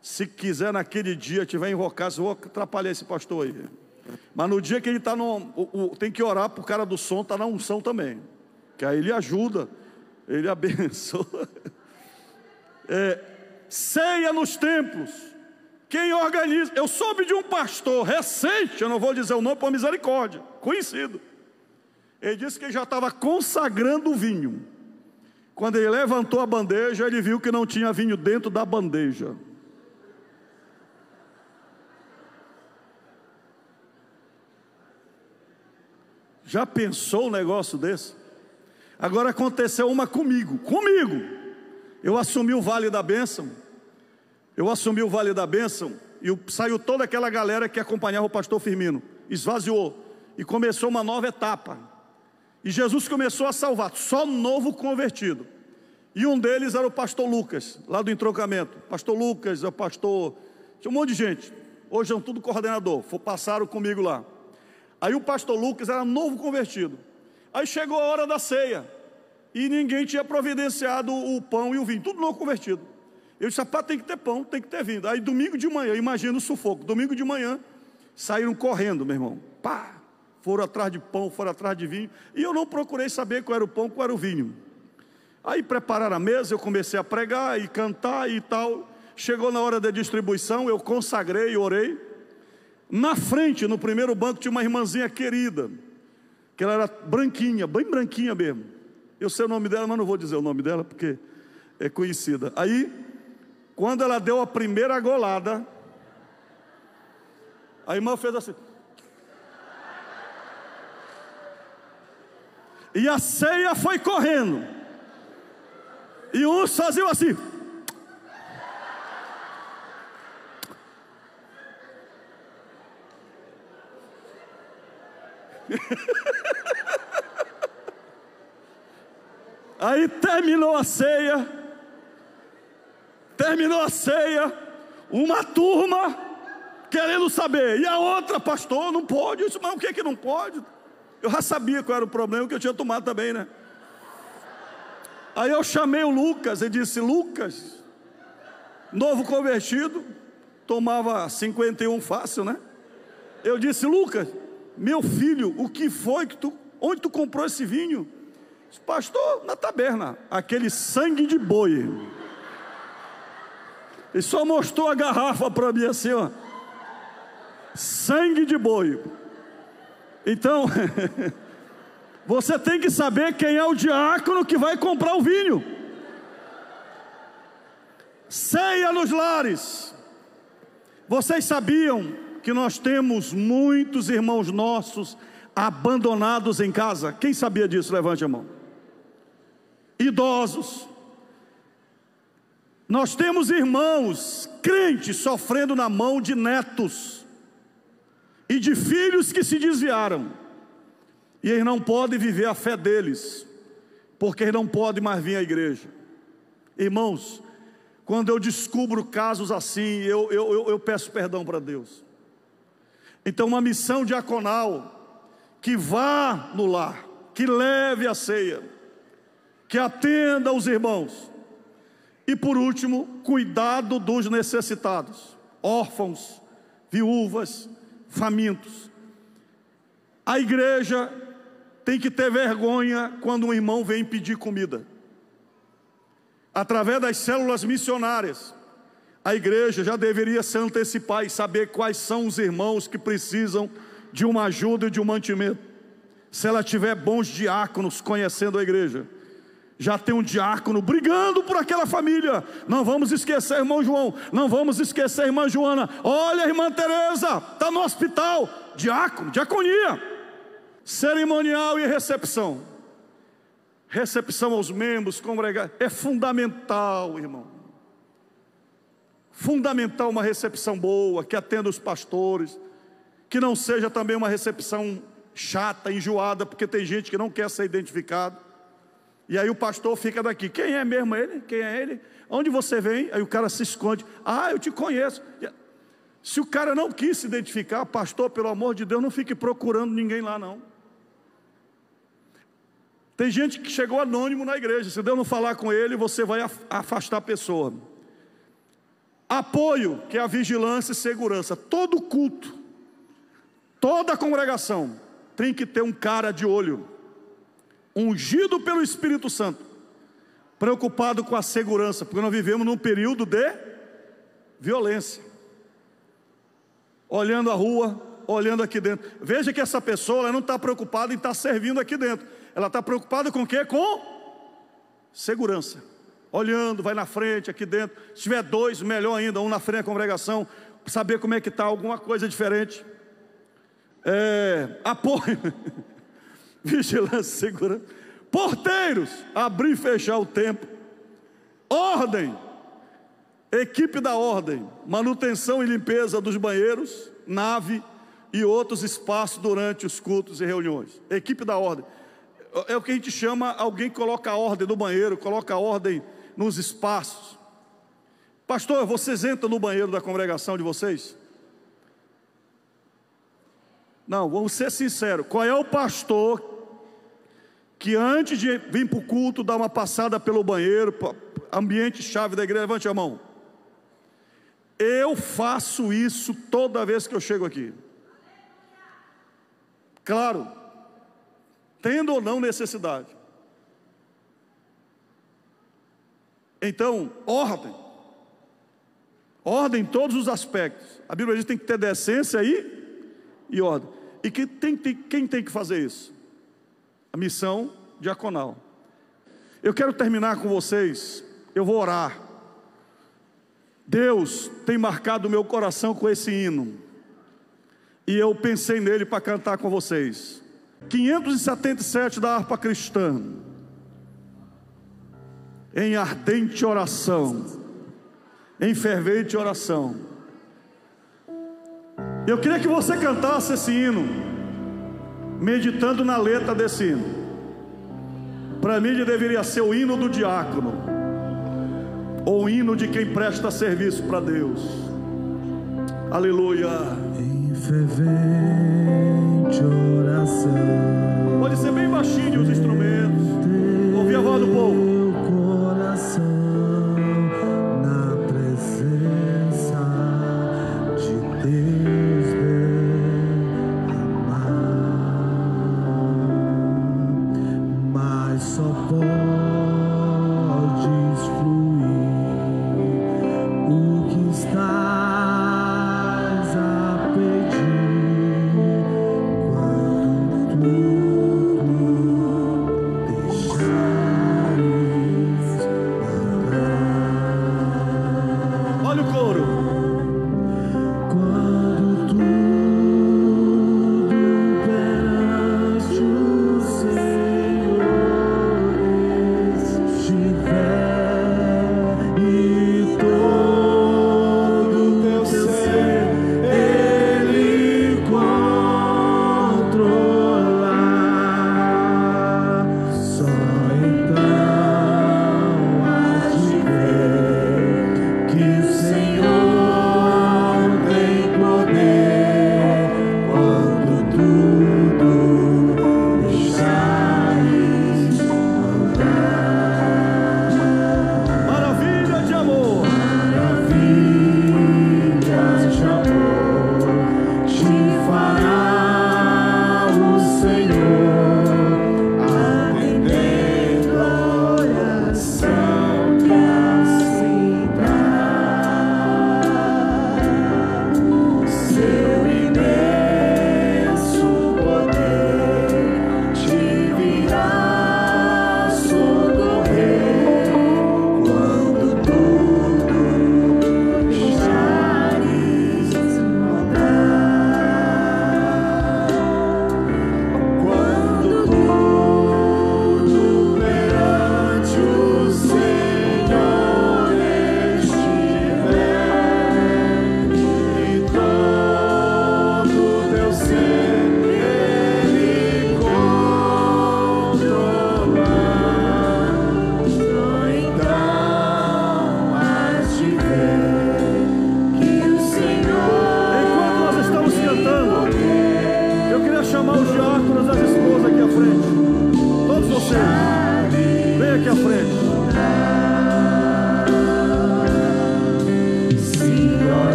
se quiser naquele dia tiver invocado, eu vou atrapalhar esse pastor aí. Mas no dia que ele está tem que orar para o cara do som estar na unção também, que aí ele ajuda, ele abençoa. Ceia nos templos. Quem organiza? Eu soube de um pastor recente, eu não vou dizer o nome por misericórdia, conhecido. Ele disse que já estava consagrando o vinho. Quando ele levantou a bandeja, ele viu que não tinha vinho dentro da bandeja. Já pensou um negócio desse? Agora aconteceu uma comigo. Eu assumi o Vale da Bênção. E saiu toda aquela galera que acompanhava o pastor Firmino. Esvaziou. E começou uma nova etapa. E Jesus começou a salvar, só novo convertido. E um deles era o pastor Lucas, lá do entroncamento. Pastor Lucas, o pastor... Tinha um monte de gente. Hoje são tudo coordenador. Passaram comigo lá. Aí o pastor Lucas era novo convertido. Aí chegou a hora da ceia. E ninguém tinha providenciado o pão e o vinho. Tudo novo convertido. Eu disse, rapaz, tem que ter pão, tem que ter vinho. Aí domingo de manhã, imagina o sufoco. Domingo de manhã, saíram correndo, meu irmão. Pá! Foram atrás de pão, foram atrás de vinho. E eu não procurei saber qual era o pão, qual era o vinho. Aí prepararam a mesa, eu comecei a pregar e cantar e tal. Chegou na hora da distribuição, eu consagrei e orei. Na frente, no primeiro banco, tinha uma irmãzinha querida, que ela era branquinha, bem branquinha mesmo. Eu sei o nome dela, mas não vou dizer o nome dela, porque é conhecida. Aí, quando ela deu a primeira golada, a irmã fez assim. E a ceia foi correndo. E uns faziam assim. Aí terminou a ceia, uma turma querendo saber, e a outra, pastor, não pode. Eu disse, mas o que é que não pode? Eu já sabia qual era o problema, que eu tinha tomado também, né? Aí eu chamei o Lucas e disse, Lucas, novo convertido, tomava 51 fácil, né? Eu disse, Lucas, meu filho, o que foi que onde tu comprou esse vinho? Disse, pastor, na taberna, aquele sangue de boi. Ele só mostrou a garrafa para mim assim, ó. Sangue de boi. Então, você tem que saber quem é o diácono que vai comprar o vinho. Ceia nos lares. Vocês sabiam que nós temos muitos irmãos nossos abandonados em casa? Quem sabia disso? Levante a mão. Idosos. Nós temos irmãos crentes sofrendo na mão de netos e de filhos que se desviaram, e eles não podem viver a fé deles, porque eles não podem mais vir à igreja. Irmãos, quando eu descubro casos assim, eu peço perdão para Deus. Então uma missão diaconal, que vá no lar, que leve a ceia, que atenda os irmãos. E por último, cuidado dos necessitados, órfãos, viúvas, famintos. A igreja tem que ter vergonha quando um irmão vem pedir comida. Através das células missionárias, a igreja já deveria se antecipar e saber quais são os irmãos que precisam de uma ajuda e de um mantimento. Se ela tiver bons diáconos conhecendo a igreja, já tem um diácono brigando por aquela família. Não vamos esquecer irmão João, não vamos esquecer a irmã Joana. Olha a irmã Teresa, está no hospital. Diácono, diaconia. Cerimonial e recepção. Recepção aos membros, congregar, é fundamental, irmão. fundamental uma recepção boa, que atenda os pastores, que não seja também uma recepção chata, enjoada, porque tem gente que não quer ser identificado. E aí o pastor fica daqui: quem é mesmo ele? Quem é ele? Onde você vem? Aí o cara se esconde: ah, eu te conheço. Se o cara não quis se identificar, pastor, pelo amor de Deus, não fique procurando ninguém lá não. Tem gente que chegou anônimo na igreja, se Deus não falar com ele, você vai afastar a pessoa. Apoio, que é a vigilância e segurança. Todo culto, toda congregação tem que ter um cara de olho, ungido pelo Espírito Santo, preocupado com a segurança, porque nós vivemos num período de violência. Olhando a rua, olhando aqui dentro. Veja que essa pessoa, ela não está preocupada em estar servindo aqui dentro. Ela está preocupada com o quê? Com segurança. Olhando, vai na frente, aqui dentro. Se tiver dois, melhor ainda, um na frente da congregação, saber como é que está, alguma coisa diferente. Apoio, vigilância, segurança. Porteiros, abrir e fechar o templo. Ordem, equipe da ordem, manutenção e limpeza dos banheiros, nave e outros espaços durante os cultos e reuniões. Equipe da ordem é o que a gente chama, alguém coloca a ordem no banheiro, coloca a ordem nos espaços. Pastor, vocês entram no banheiro da congregação de vocês? Não, vamos ser sinceros. Qual é o pastor que antes de vir para o culto dá uma passada pelo banheiro, ambiente chave da igreja? Levante a mão. Eu faço isso toda vez que eu chego aqui. Claro, tendo ou não necessidade. Então, ordem em todos os aspectos. A Bíblia diz que tem que ter decência e ordem. E quem tem que fazer isso? A missão diaconal. Eu quero terminar com vocês, eu vou orar. Deus tem marcado o meu coração com esse hino, e eu pensei nele para cantar com vocês. 577 da harpa cristã. Em ardente oração, em fervente oração. Eu queria que você cantasse esse hino, meditando na letra desse hino. Para mim ele deveria ser o hino do diácono, ou o hino de quem presta serviço para Deus. Aleluia. Em fervente oração. Pode ser bem baixinho os instrumentos. Ouvir a voz do povo. Coração na presença de Deus derramar, mas só podes fluir o que estás a pedir quando tudo deixares.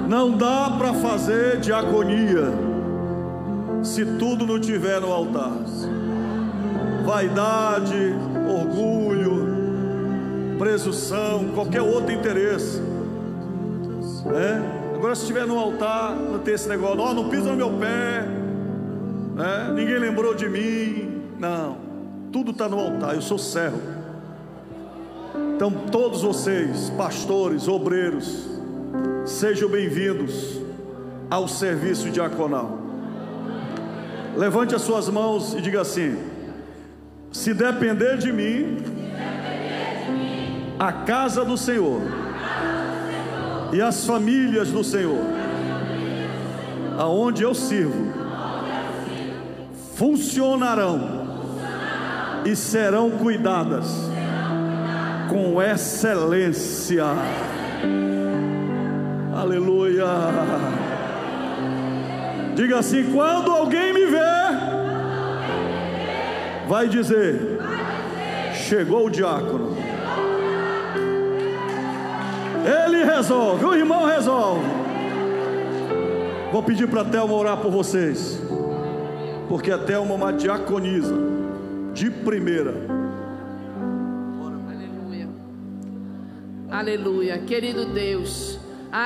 Não dá para fazer diaconia se tudo não tiver no altar. Vaidade, orgulho, presunção, qualquer outro interesse. Agora, se estiver no altar, não tem esse negócio, não pisa no meu pé, ninguém lembrou de mim. Não, tudo está no altar. Eu sou servo. Então, todos vocês, pastores, obreiros, sejam bem-vindos ao serviço diaconal. Levante as suas mãos e diga assim: se depender de mim, a casa do Senhor e as famílias do Senhor, aonde eu sirvo, funcionarão e serão cuidadas com excelência. Aleluia. Diga assim: quando alguém me ver, vai dizer: chegou o diácono. Ele resolve, o irmão resolve. Vou pedir para a Thelma orar por vocês, porque a Thelma é uma diaconisa de primeira. Aleluia. Aleluia. Querido Deus,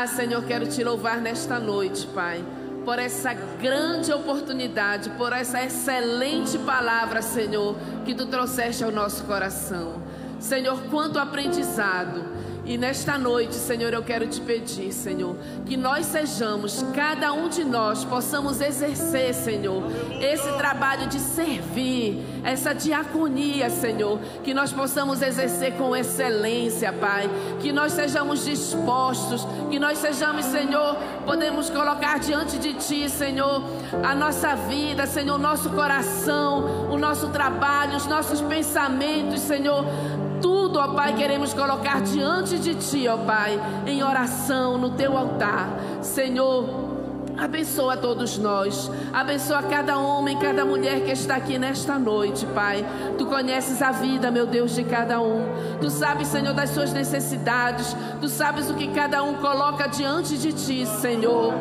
Senhor, quero te louvar nesta noite, Pai, por essa grande oportunidade, por essa excelente palavra, Senhor, que Tu trouxeste ao nosso coração. Senhor, quanto aprendizado. E nesta noite, Senhor, eu quero te pedir, Senhor, que nós sejamos, cada um de nós, possamos exercer, Senhor, esse trabalho de servir, essa diaconia, Senhor, que nós possamos exercer com excelência, Pai, que nós sejamos dispostos, que nós sejamos, Senhor, podemos colocar diante de Ti, Senhor, a nossa vida, Senhor, o nosso coração, o nosso trabalho, os nossos pensamentos, Senhor, tudo, ó Pai, queremos colocar diante de Ti, ó Pai, em oração no Teu altar. Senhor, abençoa todos nós, abençoa cada homem, cada mulher que está aqui nesta noite, Pai. Tu conheces a vida, meu Deus, de cada um. Tu sabes, Senhor, das suas necessidades. Tu sabes o que cada um coloca diante de Ti, Senhor.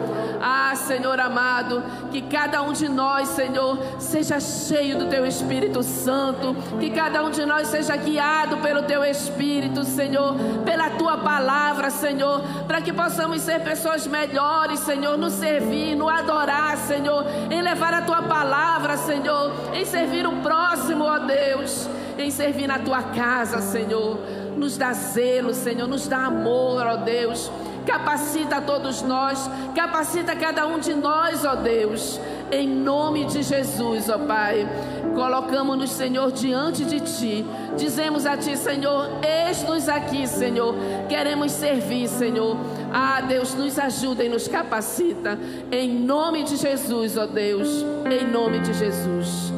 Senhor amado, que cada um de nós, Senhor, seja cheio do Teu Espírito Santo, que cada um de nós seja guiado pelo Teu Espírito, Senhor, pela Tua palavra, Senhor, para que possamos ser pessoas melhores, Senhor, no servir, no adorar, Senhor, em levar a Tua palavra, Senhor, em servir o próximo, ó Deus, em servir na Tua casa, Senhor. Nos dá zelo, Senhor, nos dá amor, ó Deus. Capacita a todos nós, capacita cada um de nós, ó Deus, em nome de Jesus, ó Pai. Colocamos-nos, Senhor, diante de Ti, dizemos a Ti, Senhor, eis-nos aqui, Senhor, queremos servir, Senhor. Deus, nos ajuda e nos capacita, em nome de Jesus, ó Deus, em nome de Jesus.